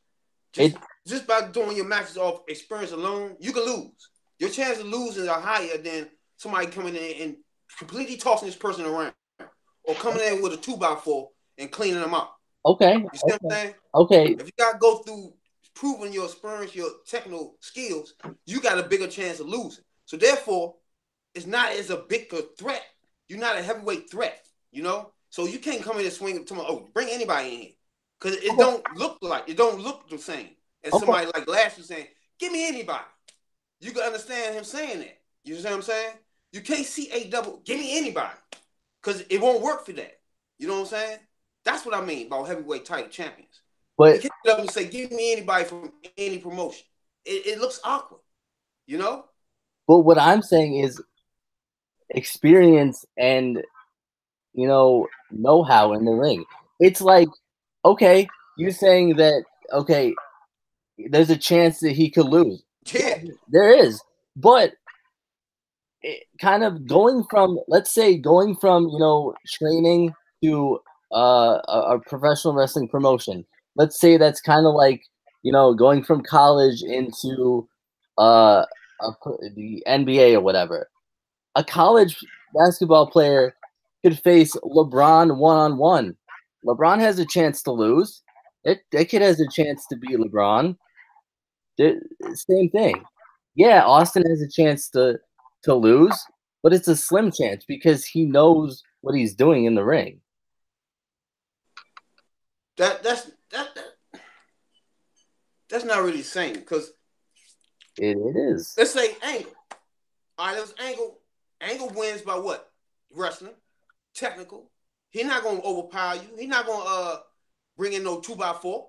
Just by doing your matches off experience alone, you can lose. Your chances of losing are higher than somebody coming in and completely tossing this person around, or coming in with a 2x4 and cleaning them up. Okay. You see what I'm saying? Okay. If you gotta go through proving your experience, your technical skills, you got a bigger chance of losing. So therefore, it's not as a big a threat. You're not a heavyweight threat, So you can't come in and swing to me. Bring anybody in here, because it don't look the same as somebody like Lashley saying, "Give me anybody." You can understand him saying that. You know what I'm saying? You can't see give me anybody, because it won't work for that. You know what I'm saying? That's what I mean about heavyweight title champions. But you can't get up and say, "Give me anybody from any promotion." It looks awkward, But what I'm saying is experience and know-how in the ring. It's like, okay, you're saying that, okay, there's a chance that he could lose. Yeah, there is. But kind of going from training to a professional wrestling promotion. Let's say that's kind of like, going from college into the NBA or whatever. A college basketball player could face LeBron one-on-one. LeBron has a chance to lose. That kid has a chance to beat LeBron. Same thing. Yeah, Austin has a chance to lose, but it's a slim chance because he knows what he's doing in the ring. That's not really the same, because it is. Let's say Angle. All right, let's Angle. Angle wins by what? Wrestling, technical. He's not going to overpower you. He's not going to bring in no 2x4.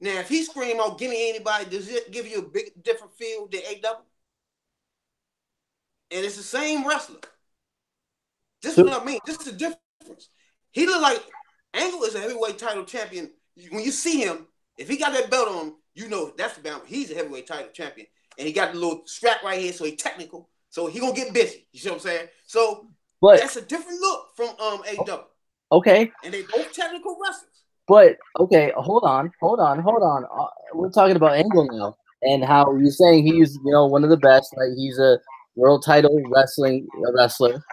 Now, if he scream out, "Give me anybody," does it give you a big different feel than AW? And it's the same wrestler. This is what I mean. This is the difference. He look like Angle is a heavyweight title champion. When you see him, if he got that belt on, that's the bound. He's a heavyweight title champion, and he got the little strap right here, so he's technical. So he gonna get busy. You see what I'm saying? So that's a different look from AW. Okay. And they both technical wrestlers. But okay, hold on. We're talking about Angle now, and how you're saying he's one of the best. Right? He's a world title wrestler.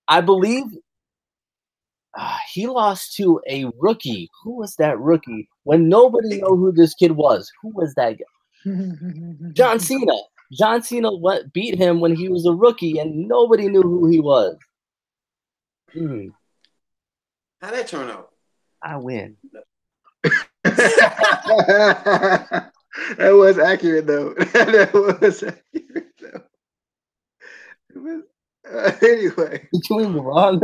I believe he lost to a rookie. Who was that rookie? When nobody knew who this kid was. Who was that guy? John Cena. John Cena beat him when he was a rookie, and nobody knew who he was. How'd that turn out? I win. That was accurate, though. That was accurate, though. It was, anyway, can we move on?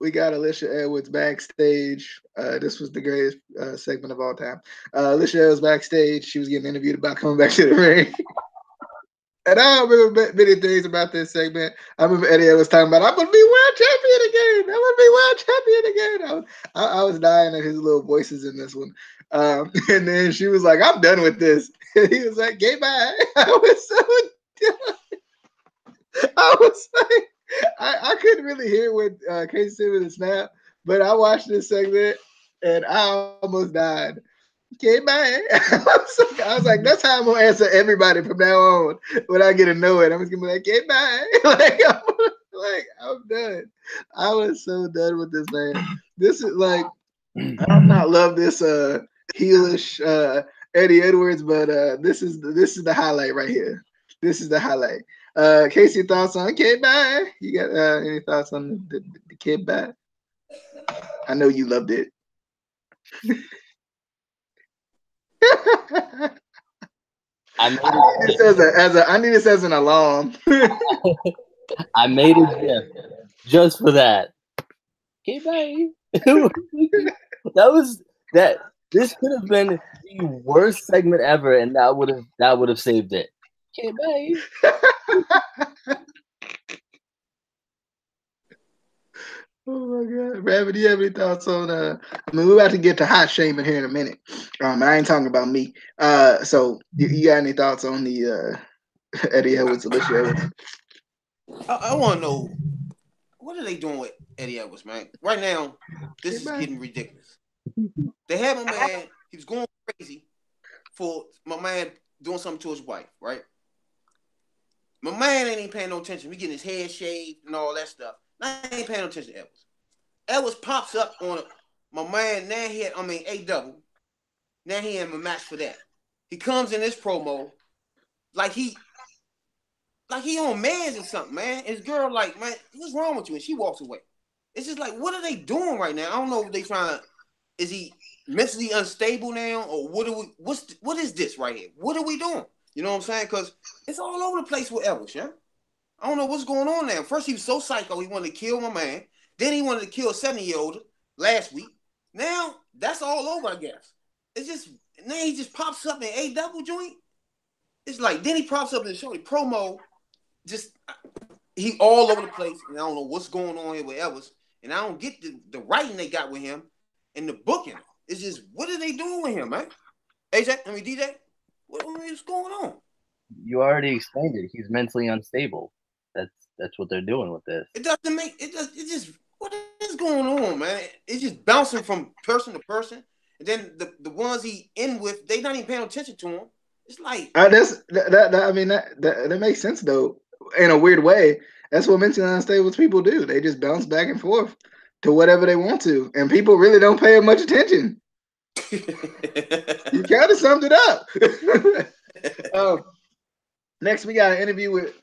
we got Alicia Edwards backstage. This was the greatest segment of all time. Alicia Edwards backstage. She was getting interviewed about coming back to the ring. And I remember many things about this segment. I remember Eddie was talking about, "I'm going to be world champion again. I'm going to be world champion again." I was dying at his little voices in this one. And then she was like, "I'm done with this." And he was like, "Okay, bye." I was so done. I was like, I couldn't really hear what Casey said with the snap, but I watched this segment and I almost died. "Okay, bye." I was like, that's how I'm gonna answer everybody from now on when I get to know it. I'm just gonna be like, "Okay, bye." I'm done. I was so done with this, man. This is like, I do not love this heelish Eddie Edwards, but this is the highlight right here. This is the highlight. Casey, thoughts on "Okay, bye"? You got any thoughts on the kid bye? I know you loved it. I need this as an alarm. I made it just for that. Okay, bye. This could have been the worst segment ever, and that would have saved it. Okay, bye. Oh my God, Rabbit, do you have any thoughts on? I mean, we're about to get to hot shaming here in a minute. I ain't talking about me. So you got any thoughts on the Eddie Edwards, Alicia Edwards? I want to know, what are they doing with Eddie Edwards, man? Right now, this is getting ridiculous. They have my man. He was going crazy for my man doing something to his wife, right? My man ain't even paying no attention. We getting his head shaved and all that stuff. I ain't paying no attention to Edwards. Edwards pops up on my man. Now he had, A-Double. Now he in a match for that. He comes in this promo like he on meds or something, man. His girl like, man, what's wrong with you? And she walks away. It's just like, what are they doing right now? I don't know if they trying to, is he mentally unstable now, or what is this right here? What are we doing? You know what I'm saying? Because it's all over the place with Edwards, yeah? I don't know what's going on now. First, he was so psycho, he wanted to kill my man. Then he wanted to kill a 70-year-old last week. Now, that's all over, I guess. It's just, now he just pops up in A-Double joint. It's like, then he pops up in the show, the promo, just, he all over the place, and I don't know what's going on here with Edwards, and I don't get the writing they got with him and the booking. It's just, what are they doing with him, man? DJ, what's going on? You already explained it. He's mentally unstable. That's what they're doing with this. It doesn't make it. It just, what is going on, man? It's just bouncing from person to person, and then the ones he in with, they not even paying attention to him. It's like that makes sense though. In a weird way, that's what mentally unstable people do. They just bounce back and forth to whatever they want to, and people really don't pay much attention. You kind of summed it up. Next, we got an interview with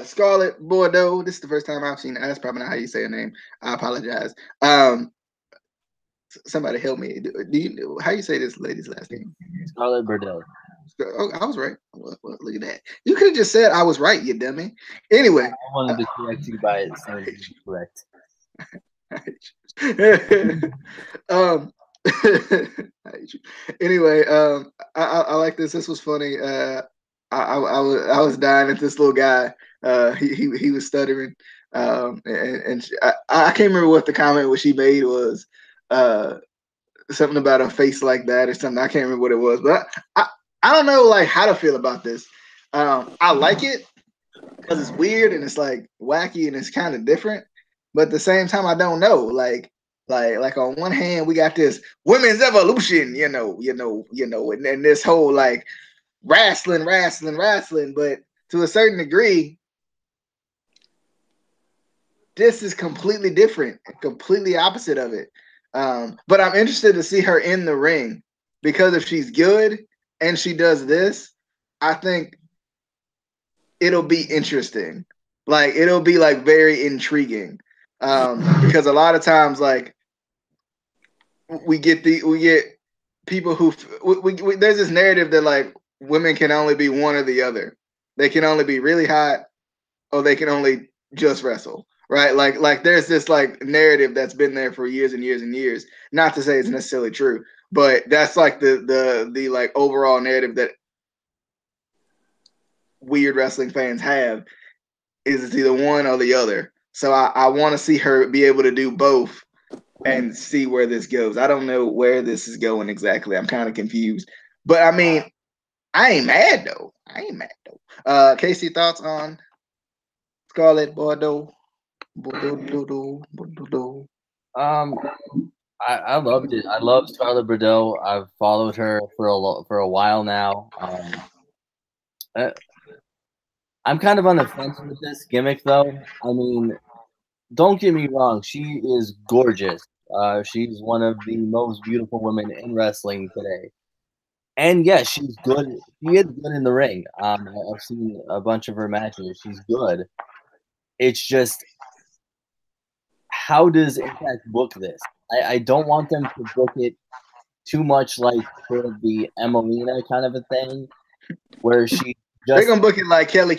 Scarlett Bordeaux. This is the first time I've seen her. That's probably not how you say her name. I apologize. Somebody help me. Do you how you say this lady's last name? Scarlett Bordeaux. Oh, I was right. Well, look at that. You could have just said I was right, you dummy. Anyway, I wanted to correct you by saying correct. Anyway, I like this. This was funny. I was dying at this little guy. He was stuttering. And I can't remember what the comment was she made was. Something about a face like that or something. I can't remember what it was, but I don't know like how to feel about this. I like it because it's weird and it's like wacky and it's kind of different, but at the same time I don't know. Like on one hand we got this women's evolution, you know, and this whole like wrestling, but to a certain degree, this is completely different, completely opposite of it. But I'm interested to see her in the ring because if she's good and she does this, I think it'll be interesting. Like it'll be like very intriguing. Because a lot of times like we get people who there's this narrative that like women can only be one or the other. They can only be really hot or they can only just wrestle. Right, like there's this like narrative that's been there for years and years and years. Not to say it's necessarily true, but that's like the like overall narrative that weird wrestling fans have is it's either one or the other. So I want to see her be able to do both and see where this goes. I don't know where this is going exactly. I'm kind of confused, but I mean, I ain't mad though. Casey, thoughts on Scarlett Bordeaux? I loved it. I love Scarlett Bordeaux. I've followed her for a while now. I'm kind of on the fence with this gimmick, though. I mean, don't get me wrong. She is gorgeous. She's one of the most beautiful women in wrestling today. And yes, she's good. She is good in the ring. I've seen a bunch of her matches. She's good. It's just, how does Impact book this? I don't want them to book it too much like for the Emelina kind of a thing, where she just they're gonna book it like Kelly,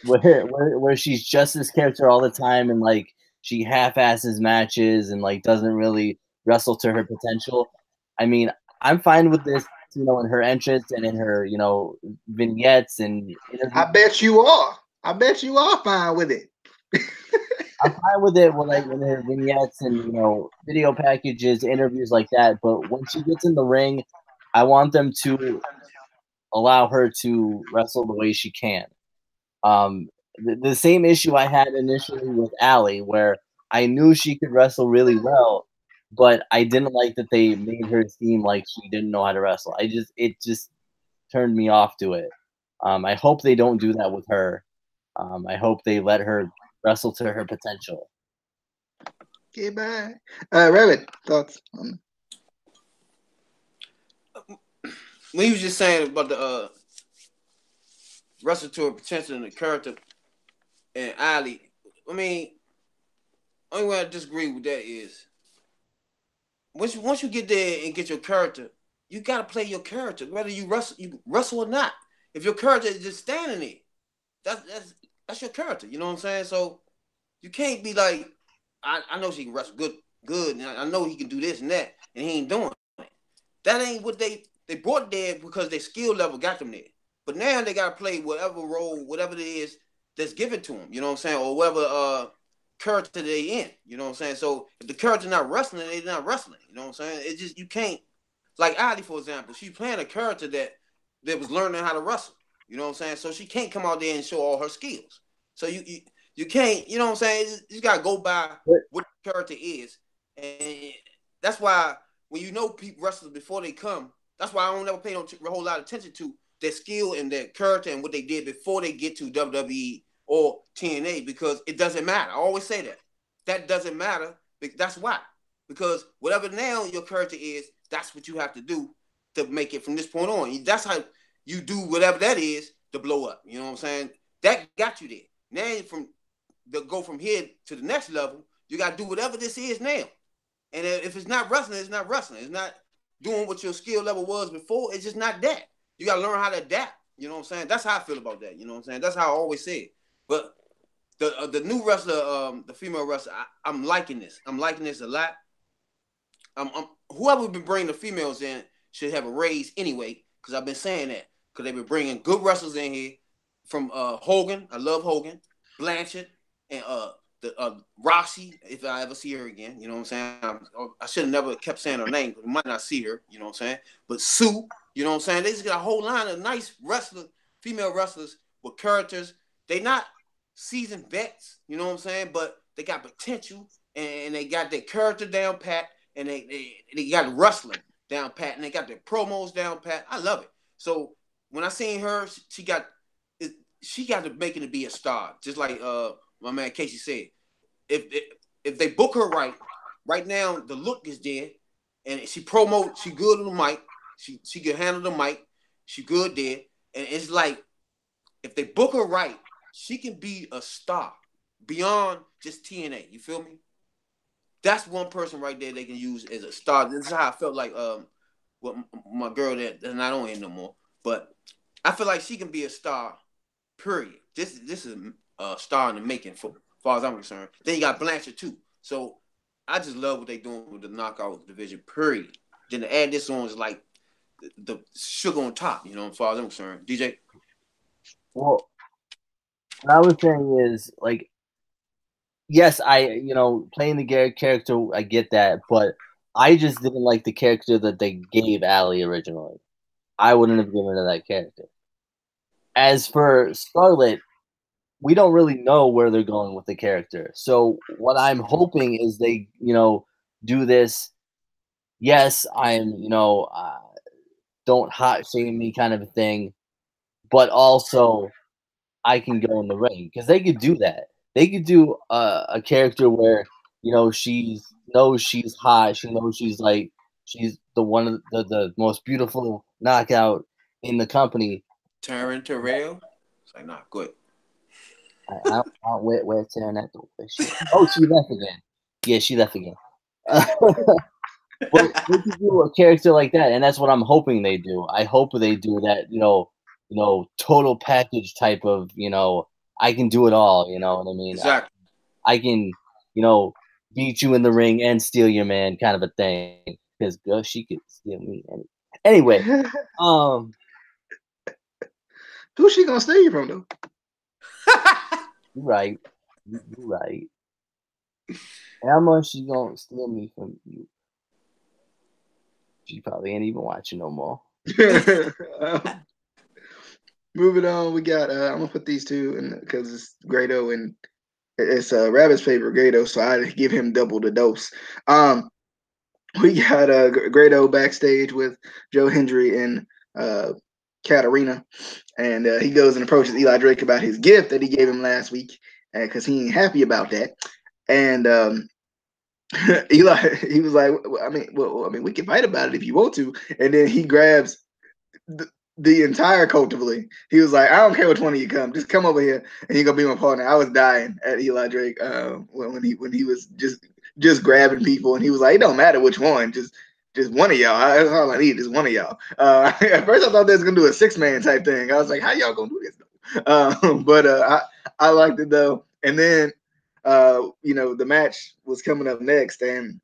where she's just this character all the time and like she half-asses matches and like doesn't really wrestle to her potential. I mean, I'm fine with this, in her entrance and in her, vignettes and interviews. I bet you are fine with it. I'm fine with it with like in her vignettes and video packages, interviews like that. But when she gets in the ring, I want them to allow her to wrestle the way she can. the same issue I had initially with Allie, where I knew she could wrestle really well, but I didn't like that they made her seem like she didn't know how to wrestle. It just turned me off to it. I hope they don't do that with her. I hope they let her wrestle to her potential. Okay, bye. Rabbit, thoughts on when you was just saying about the wrestle to her potential and the character and Ali, I mean, only way I disagree with that is once you get there and get your character, you gotta play your character, whether you wrestle or not. If your character is just standing there, that's your character. You know what I'm saying? So you can't be like, I know she can wrestle good, and I know he can do this and that, and he ain't doing it. That ain't what they brought there because their skill level got them there. But now they gotta play whatever role, whatever it is that's given to them. You know what I'm saying? Or whatever character they in. You know what I'm saying? So if the character not wrestling, they're not wrestling. You know what I'm saying? It's just you can't. Like Ali, for example, she's playing a character that was learning how to wrestle. You know what I'm saying? So she can't come out there and show all her skills. So you can't. You know what I'm saying? You gotta go by what the character is, and that's why when you know people wrestlers before they come, that's why I don't ever pay a whole lot of attention to their skill and their character and what they did before they get to WWE or TNA, because it doesn't matter. I always say that. That doesn't matter. That's why. Because whatever now your character is, that's what you have to do to make it from this point on. That's how you do whatever that is to blow up. You know what I'm saying? That got you there. Now go from here to the next level, you got to do whatever this is now. And if it's not wrestling, it's not wrestling. It's not doing what your skill level was before. It's just not that. You got to learn how to adapt. You know what I'm saying? That's how I feel about that. You know what I'm saying? That's how I always say it. But the new wrestler, the female wrestler, I'm liking this. I'm liking this a lot. Whoever been bringing the females in should have a raise anyway, because I've been saying that. Because they've been bringing good wrestlers in here from Hogan. I love Hogan. Blanchard and Roxy, if I ever see her again. You know what I'm saying? I should have never kept saying her name because I might not see her. You know what I'm saying? But Sue, you know what I'm saying? They just got a whole line of nice female wrestlers with characters. They not seasoned vets, you know what I'm saying? But they got potential and they got their character down pat, and they got wrestling down pat, and they got their promos down pat. I love it. So when I seen her, she got to make it to be a star, just like my man Casey said. If they book her right now the look is there, and she good on the mic. She can handle the mic. She good there, and it's like if they book her right, she can be a star beyond just TNA. You feel me? That's one person right there they can use as a star. This is how I felt like with my girl that's not on here no more. But I feel like she can be a star. Period. This is a star in the making for far as I'm concerned. Then you got Blanchard too. So I just love what they're doing with the knockout division. Period. Then to add this on is like the sugar on top. You know, as far as I'm concerned. DJ. Well, what I was saying is, like, yes, playing the character, I get that, but I just didn't like the character that they gave Allie originally. I wouldn't have given her that character. As for Scarlett, we don't really know where they're going with the character. So what I'm hoping is they, do this. Yes, I'm, don't hot shame me kind of a thing, but also I can go in the ring, because they could do that. They could do a character where she knows she's hot. She knows she's the one of the most beautiful knockout in the company. Taryn Terrell. It's like, nah, good. I don't where Taryn at. Oh, she left again. Yeah, she left again. But they could do a character like that, and that's what I'm hoping they do. I hope they do that. Total package type of, I can do it all, you know what I mean? Exactly. I can, beat you in the ring and steal your man kind of a thing. Because girl, she could steal me. Anyway, who's she gonna steal you from though? You're right. You're right. How much she gonna steal me from you? She probably ain't even watching no more. Moving on, we got. I'm gonna put these two in because it's Grado and it's Rabbit's favorite Grado, so I give him double the dose. We got Grado backstage with Joe Hendry and Katarina, and he goes and approaches Eli Drake about his gift that he gave him last week because he ain't happy about that. And Eli, he was like, I mean, we can fight about it if you want to. And then he grabs the entire cultively. He was like, I don't care which one of you come, just come over here and you're gonna be my partner. I was dying at Eli Drake when he was just grabbing people, and he was like, it don't matter which one, just one of y'all. That's all I need, just one of y'all. At first I thought they was gonna do a 6-man type thing. I was like, how y'all gonna do this? But I liked it though. And then the match was coming up next, and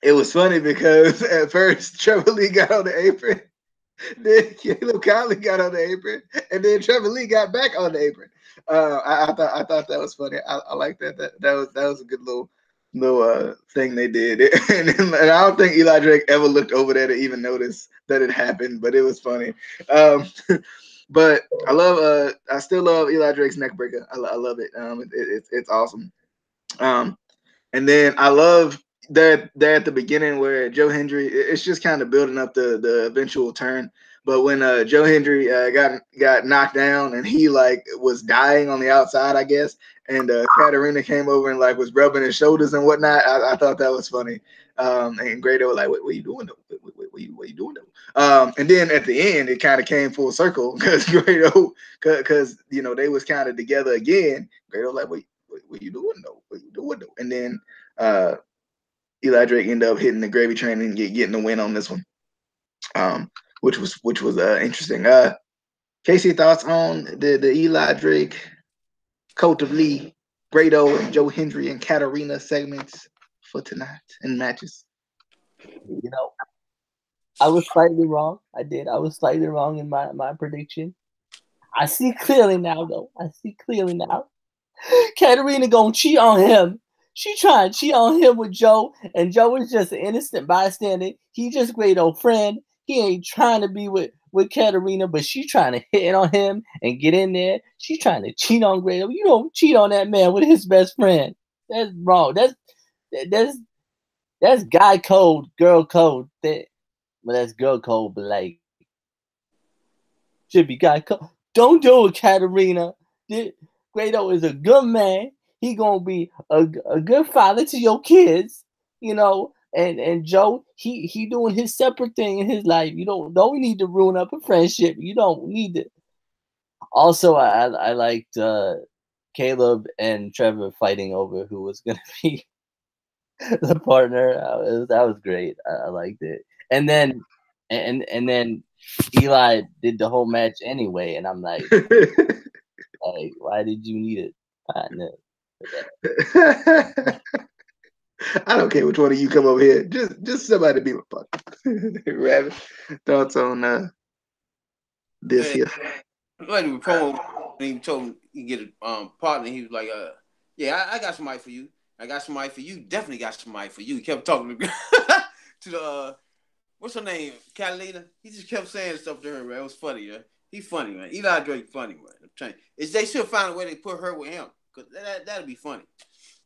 it was funny because at first Trevor Lee got on the apron, then Caleb Conley got on the apron, and then Trevor Lee got back on the apron. I thought that was funny. I like that. That was a good little thing they did. And I don't think Eli Drake ever looked over there to even notice that it happened, but it was funny. But I still love Eli Drake's neck breaker. I love it. It's awesome. And then I love that at the beginning where Joe Hendry, it's just kind of building up the eventual turn. But when Joe Hendry got knocked down and he like was dying on the outside, I guess, and Katarina came over and like was rubbing his shoulders and whatnot, I thought that was funny. And Grado was like, what are you doing though? What are you doing though? And then at the end, it kind of came full circle because Grado, because they was kind of together again. Grado was like, what you doing though? What you doing though? And then Eli Drake ended up hitting the gravy train and getting the win on this one, which was interesting. Casey, thoughts on the Eli Drake, Colt of Lee, Grado, and Joe Hendry and Katarina segments for tonight in matches? I was slightly wrong. I was slightly wrong in my prediction. I see clearly now, though. Katarina gonna cheat on him. She trying to cheat on him with Joe, and Joe is just an innocent bystander. He just great old friend. He ain't trying to be with Katarina, but she trying to hit on him and get in there. She trying to cheat on Grado. You don't cheat on that man with his best friend. That's wrong. That's guy code, girl code. That's girl code, but like should be guy code. Don't do it, Katarina. Grado is a good man. He gonna be a good father to your kids, And Joe, he doing his separate thing in his life. You don't need to ruin up a friendship. You don't need to. Also, I liked Caleb and Trevor fighting over who was gonna be the partner. That was great. I liked it. And then Eli did the whole match anyway, and I'm like, why did you need it? I don't care which one of you come over here. Just somebody be my partner. Rabbit, thoughts on this here? Like the promo, he told him he get a partner. He was like, yeah, I got somebody for you. I got somebody for you. Definitely got somebody for you. He kept talking to the what's her name, Catalina. He just kept saying stuff to her, man. It was funny, man. He's funny, man. Eli Drake funny, man. I'm trying. They should find a way to put her with him, because that'd be funny.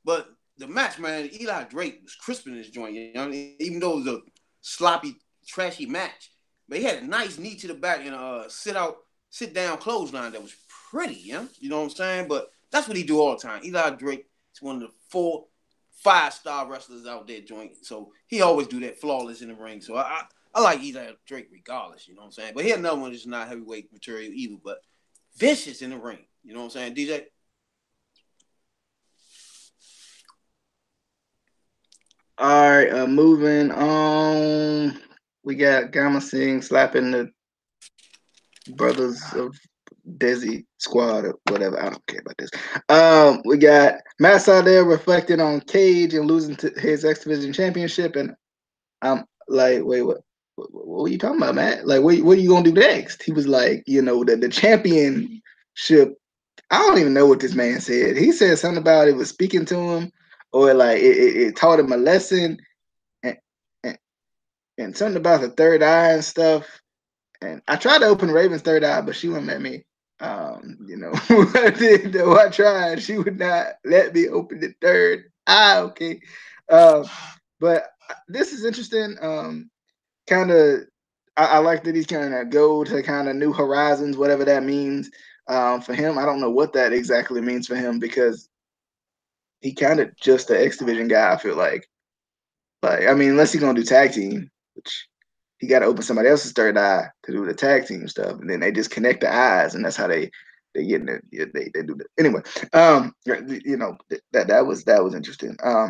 But the match, man, Eli Drake was crisp in this joint, even though it was a sloppy, trashy match. But he had a nice knee to the back and sit down clothesline that was pretty, you know what I'm saying? But that's what he do all the time. Eli Drake is one of the 4-5-star wrestlers out there, joint. So he always do that flawless in the ring. So I like Eli Drake regardless, you know what I'm saying? But here's another one that's not heavyweight material either, but vicious in the ring. You know what I'm saying, DJ? All right, moving on. We got Gama Singh slapping the Brothers of Desi Squad or whatever. I don't care about this. We got Matt Sydal reflecting on Cage and losing to his X Division Championship, and I'm like, wait, what are you talking about, Matt? Like, what are you gonna do next? He was like, the championship. I don't even know what this man said. He said something about it was speaking to him, or like it taught him a lesson, and something about the third eye and stuff. And I tried to open Raven's third eye, but she wouldn't let me. Though I tried, she would not let me open the third eye. Okay. But this is interesting. Kind of, I like that he's kind of go to kind of new horizons, whatever that means. For him, I don't know what that exactly means for him because he kind of just the X Division guy. I feel like I mean, unless he's gonna do tag team, which he got to open somebody else's third eye to do the tag team stuff, and then they just connect the eyes, and that's how they get in it. They do that anyway. That was interesting. I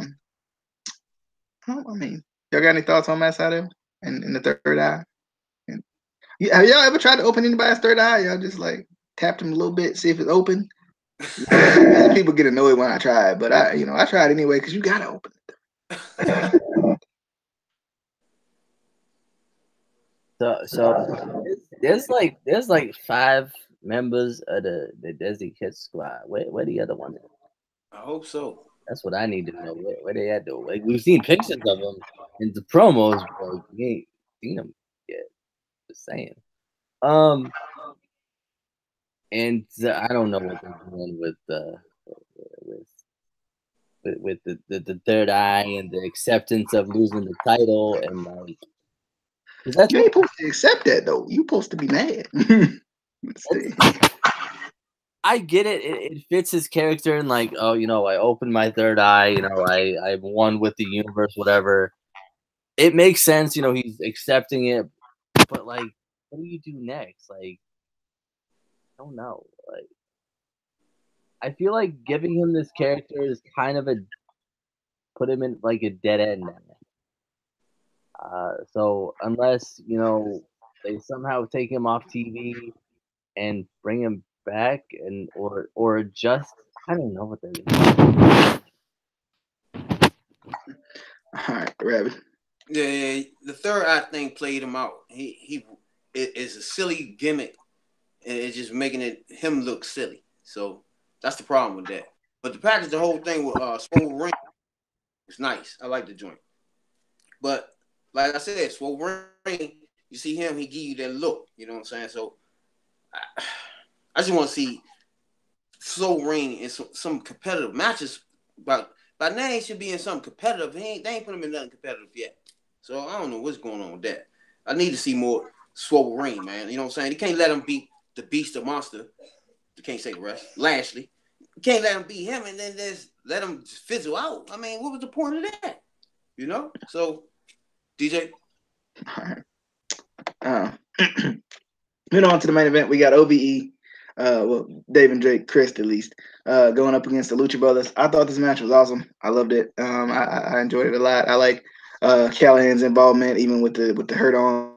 mean, y'all got any thoughts on Matt Sydal in the third eye? And, have y'all ever tried to open anybody's third eye? Y'all just like tapped him a little bit, see if it's open. People get annoyed when I try it, but I tried anyway because you gotta open it. So there's like 5 members of the Desi Kids squad. Where the other one? I hope so. That's what I need to know. Where they at though? Like we've seen pictures of them in the promos, but we ain't seen them yet. Just saying. And I don't know what they're doing with the third eye and the acceptance of losing the title and like. You ain't supposed to accept that though. You supposed to be mad. I get it. It fits his character and like, oh, I opened my third eye. I won with the universe, whatever. It makes sense. He's accepting it, but like, what do you do next? Like, I don't know. Like, I feel like giving him this character is kind of put him in like a dead end now. So unless they somehow take him off TV and bring him back or just I don't know what they're doing. All right, Rabbit. Yeah, the third eye thing played him out. It is a silly gimmick, and it's just making him look silly. So that's the problem with that. But the package, the whole thing with Swole Ring was nice. I like the joint. But like I said, Swole Ring, you see him, he give you that look. You know what I'm saying? So I just want to see Swole Ring in some competitive matches. But by now he should be in something competitive. They ain't put him in nothing competitive yet. So I don't know what's going on with that. I need to see more Swole Ring, man. You know what I'm saying? You can't let him beat the Beast or Monster. You can't say the rest. Lashley. You can't let him beat him and then just let him fizzle out. I mean, what was the point of that? So, DJ. All right. Moving on to the main event, we got OVE. Dave and Drake, Chris at least, going up against the Lucha Brothers. I thought this match was awesome. I loved it. I enjoyed it a lot. I like Callahan's involvement, even with the hurt on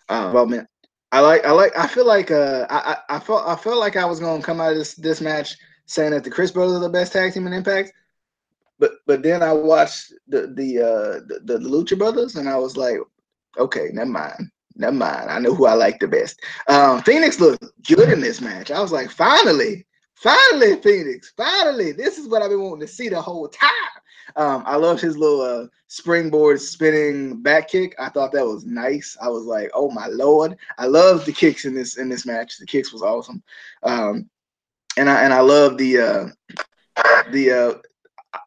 involvement. I feel like I felt like I was gonna come out of this match saying that the Chris Brothers are the best tag team in Impact. But then I watched the Lucha Brothers and I was like, okay, never mind. I know who I like the best. Phoenix looked good in this match. I was like, finally, Phoenix, finally. This is what I've been wanting to see the whole time. I loved his little springboard spinning back kick. I thought that was nice. I was like, oh my Lord. I loved the kicks in this match. The kicks was awesome. And I love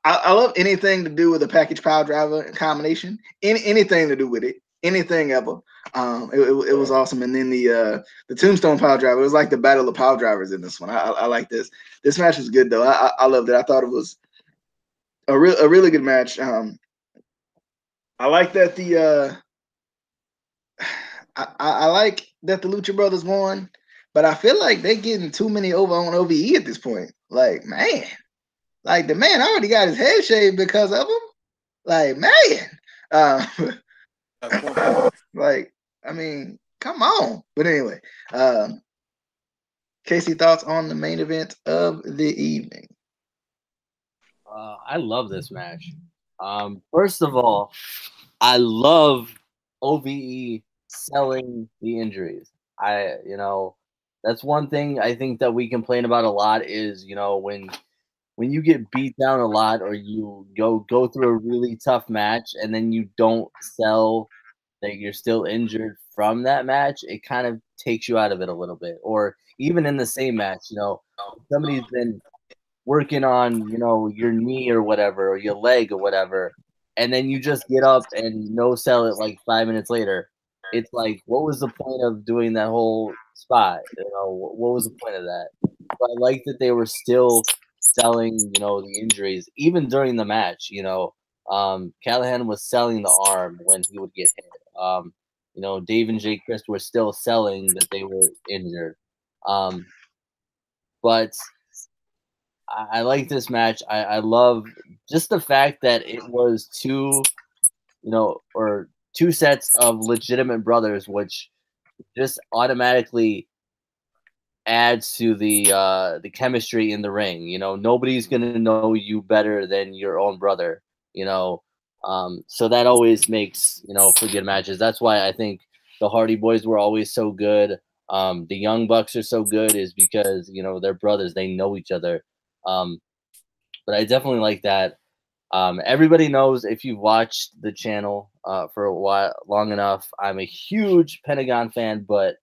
I love anything to do with a package power driver combination. Anything to do with it. Anything ever. It was awesome. And then the Tombstone power driver. It was like the battle of power drivers in this one. I like this. This match was good though. I loved it. I thought it was a really good match. I like that I like that the Lucha Brothers won, but I feel like they're getting too many over on OVE at this point. Like, man. Like, the man already got his head shaved because of him. Like, man. Like, I mean, come on. But anyway, Casey, thoughts on the main event of the evening? I love this match. First of all, I love OVE selling the injuries. That's one thing I think that we complain about a lot is, when you get beat down a lot or you go through a really tough match and then you don't sell that you're still injured from that match, it kind of takes you out of it a little bit. Or even in the same match, somebody's been working on, your knee or whatever, or your leg or whatever, and then you just get up and no sell it like 5 minutes later. It's like, what was the point of doing that whole spot? What was the point of that? But I like that they were still selling, the injuries, even during the match. Callahan was selling the arm when he would get hit. Dave and Jake Crist were still selling that they were injured. But I like this match. I love just the fact that it was two sets of legitimate brothers, which just automatically adds to the chemistry in the ring. Nobody's gonna know you better than your own brother. So that always makes for good matches. That's why I think the Hardy Boys were always so good. The Young Bucks are so good is because they're brothers. They know each other. But I definitely like that. Everybody knows, if you've watched the channel for a while, long enough, I'm a huge Pentagon fan, but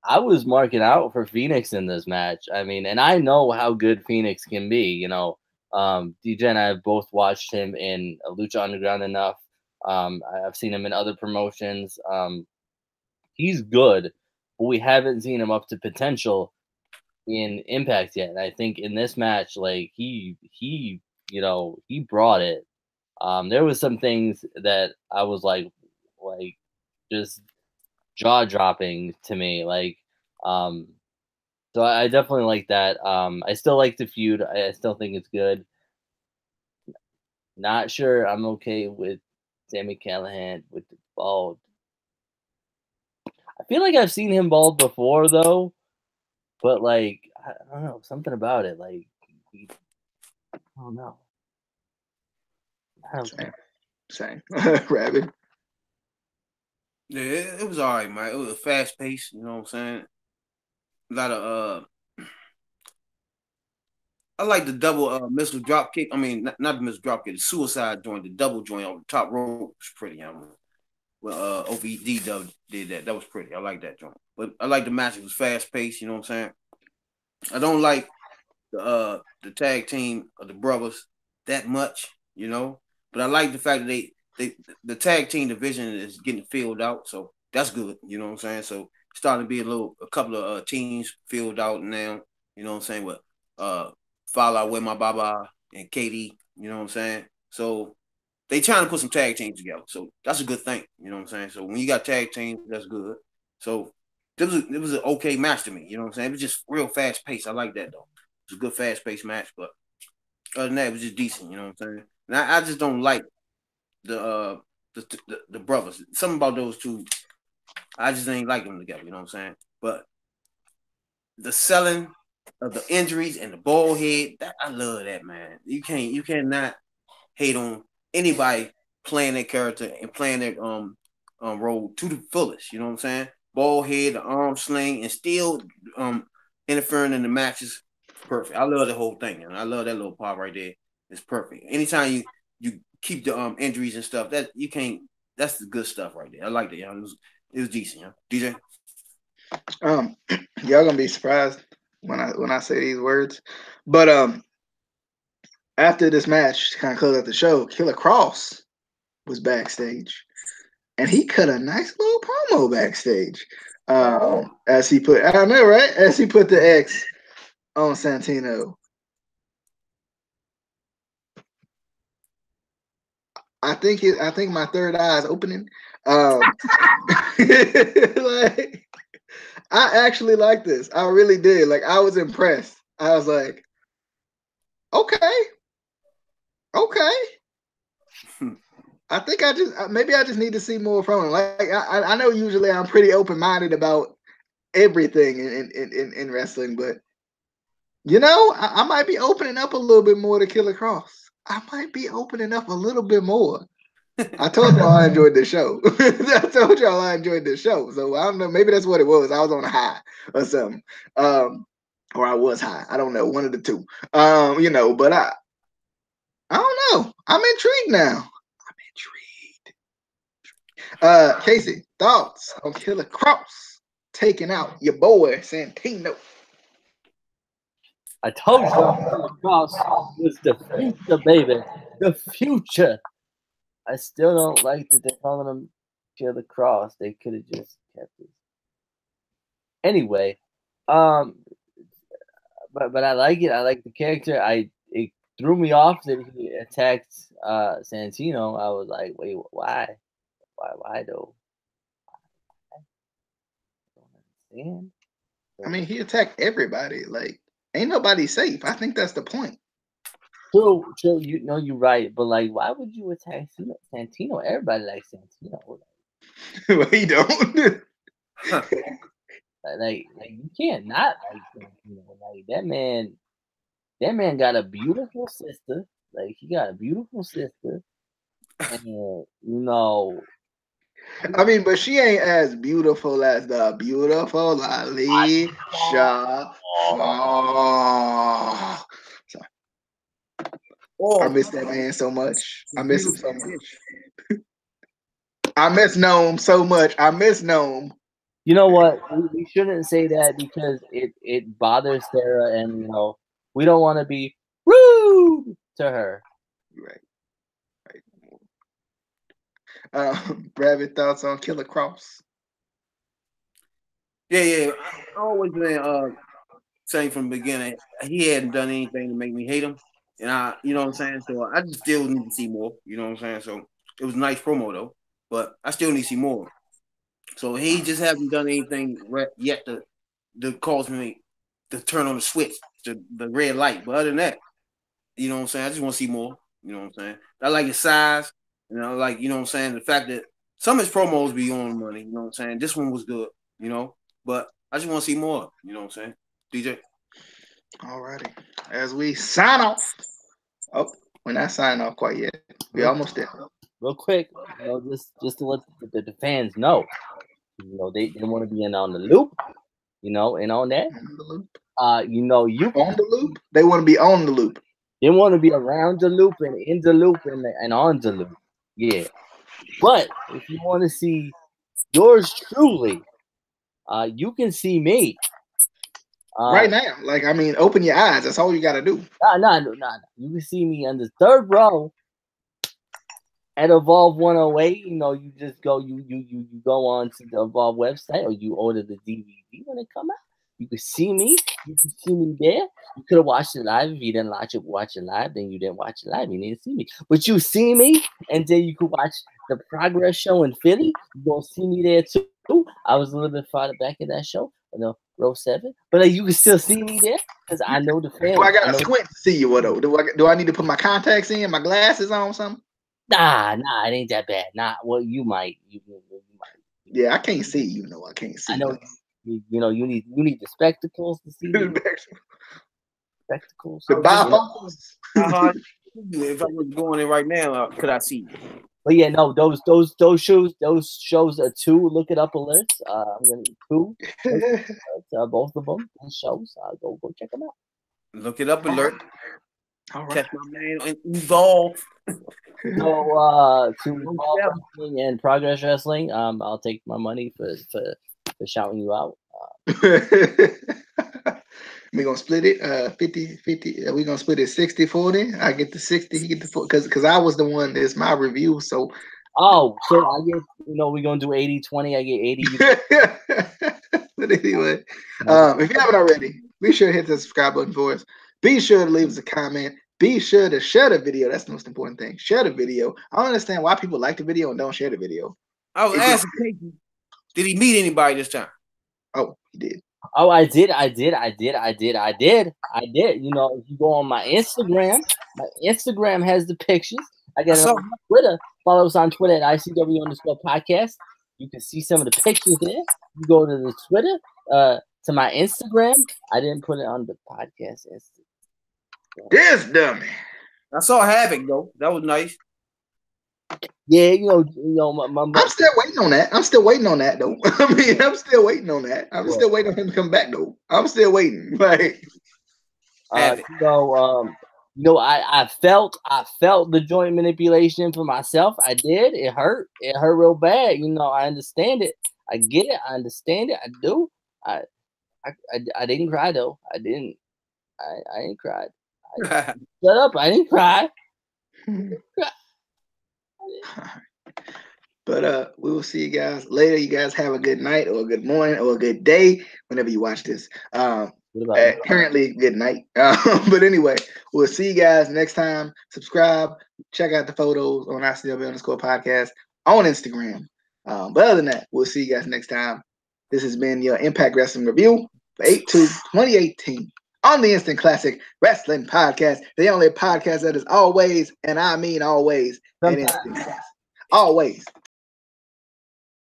I was marking out for Phoenix in this match. I mean, and I know how good Phoenix can be. DJ and I have both watched him in Lucha Underground enough. I've seen him in other promotions. He's good, but we haven't seen him up to potential in Impact yet. And I think in this match, like he brought it. There was some things that I was like just jaw dropping to me. So I definitely like that. I still like the feud. I still think it's good. Not sure I'm okay with Sami Callihan with the bald. I feel like I've seen him bald before though, but I don't know, something about it. I don't know. Same. Rabbit. Yeah, it was all right, man. It was a fast pace, you know what I'm saying? A lot of I like the double missile drop kick. I mean, not the missile drop kick, the suicide joint, the double joint on the top rope was pretty. Well, OVD did that. That was pretty. I like that joint. But I like the match. It was fast paced. You know what I'm saying? I don't like the tag team of the brothers that much. But I like the fact that the tag team division is getting filled out. So that's good. You know what I'm saying? So starting to be a couple of teams filled out now. You know what I'm saying? With Fala with my Baba and Katie. You know what I'm saying? So they trying to put some tag teams together. So that's a good thing. You know what I'm saying? So when you got tag teams, that's good. So it was an okay match to me. You know what I'm saying? It was just real fast paced. I like that though. It was a good fast paced match, but other than that, it was just decent. You know what I'm saying? And I just don't like the brothers. Something about those two, I just ain't like them together. You know what I'm saying? But the selling of the injuries and the bald head, I love that, man. You cannot hate on anybody playing their character and playing their role to the fullest. You know what I'm saying? Bald head, the arm sling, and still interfering in the matches. Perfect. I love the whole thing, and I love that little part right there. It's perfect. Anytime you keep the injuries and stuff, that you can't. That's the good stuff right there. I like that. It was decent. DJ. Y'all gonna be surprised when I say these words, but after this match, to kind of close out the show, Killer Kross was backstage, and he cut a nice little promo backstage. As he put, I don't know, right? As he put the X on Santino. I think my third eye is opening. I actually like this. I really did. I was impressed. I was like, okay. I think I just need to see more from him. I know usually I'm pretty open-minded about everything in wrestling, but I might be opening up a little bit more to Killer Kross. I might be opening up a little bit more. I told y'all I enjoyed this show. So I don't know. Maybe that's what it was. I was on a high or something. Or I was high. I don't know. One of the two. But I don't know. I'm intrigued now. Casey, thoughts on Killer Cross taking out your boy Santino? I told you Killer Cross was the future, baby. The future. I still don't like that they're calling him Killer Cross. They could have just kept it. Anyway, but I like it. I like the character. It threw me off that he attacked Santino. I was like, wait, why? Why though? I don't understand. I mean, he attacked everybody. Like, ain't nobody safe. I think that's the point. True. You know, you're right. But like, why would you attack Santino? Everybody likes Santino. Well, he don't. like you can't not like Santino. Like that man got a beautiful sister. Like he got a beautiful sister, and you know. I mean, but she ain't as beautiful as the beautiful Alicia. I miss that man so much. I miss him so much. I miss Gnome so much. I miss Gnome. You know what? We shouldn't say that because it bothers Sarah, and you know we don't want to be rude to her. Right. Rabbit, thoughts on Killer Cross? Yeah. I always been saying from the beginning he hadn't done anything to make me hate him, and you know what I'm saying. So I just still need to see more. You know what I'm saying. So it was a nice promo though, but I still need to see more. So he just hasn't done anything yet to cause me to turn on the switch, the red light. But other than that, you know what I'm saying. I just want to see more. You know what I'm saying. I like his size. You know, like, you know what I'm saying, the fact that some of his promos be on money, you know what I'm saying? This one was good, you know, but I just want to see more, you know what I'm saying? DJ? All righty. As we sign off. Oh, we're not signing off quite yet. We're almost there. Real quick, you know, just to let the fans know, you know, they want to be in on the loop, you know, and on that. On the loop. You know, you on the loop. They want to be on the loop. They want to be around the loop and in the loop and on the loop. Yeah. But if you want to see yours truly, you can see me. Right now. Like, I mean, open your eyes. That's all you got to do. No. You can see me on the third row at Evolve 108. You know, you just go, you go on to the Evolve website or you order the DVD when it come out. You can see me. You can see me there. You could have watched it live. If you didn't watch it live, then you didn't watch it live. You didn't see me. But you see me, and then you could watch the Progress show in Philly. You're going to see me there, too. I was a little bit farther back in that show, you know, row 7. But you can still see me there because I know the fans. Do I got to squint to see you, what, though? Do I need to put my contacts in, my glasses on, something? Nah, it ain't that bad. Nah, well, you might. You might. Yeah, I can't see you. No, I can't see. I know. You know, you need the spectacles to see me. Spectacles. The bifocals. If I was going in right now, could I see you? But yeah, no, those shows are 2. Look it up, alerts. I'm gonna 2. Both of them. Those shows. Go check them out. Look it up, alert. All right. Catch my man Evolve. So to Evolve Wrestling and Progress Wrestling, I'll take my money for shouting you out. We're gonna split it 50-50. We're gonna split it 60-40. I get the 60, he get the 40, because I was the one that's my review. So so I get, you know, we're gonna do 80-20. I get 80. But anyway, if you haven't already, be sure to hit the subscribe button for us. Be sure to leave us a comment. Be sure to share the video. That's the most important thing. Share the video. I don't understand why people like the video and don't share the video. I was asking Casey, did he meet anybody this time? Oh, he did. Oh, I did. You know, if you go on my Instagram has the pictures. I got it on Twitter. Follow us on Twitter at ICW_podcast. You can see some of the pictures there. You go to the Twitter, to my Instagram. I didn't put it on the podcast Instagram. This dummy. I saw Havoc though. That was nice. Yeah, you know, my I'm still waiting on that. I'm still waiting on that though. I mean, I'm still waiting on that. I'm still waiting on him to come back though. I'm still waiting. Like, You know, I felt the joint manipulation for myself. I did. It hurt. It hurt real bad. You know, I understand it. I get it. I understand it. I do. I didn't cry though. I didn't. I ain't cried. Shut up. I didn't cry. But we will see you guys later. You guys have a good night or a good morning or a good day whenever you watch this. Currently, good night. But anyway, we'll see you guys next time. Subscribe. Check out the photos on ICW_podcast on Instagram. But other than that, we'll see you guys next time. This has been your Impact Wrestling review for 8/2/2018 on the Instant Classic Wrestling Podcast, the only podcast that is always, and I mean always, an Instant Classic. Always.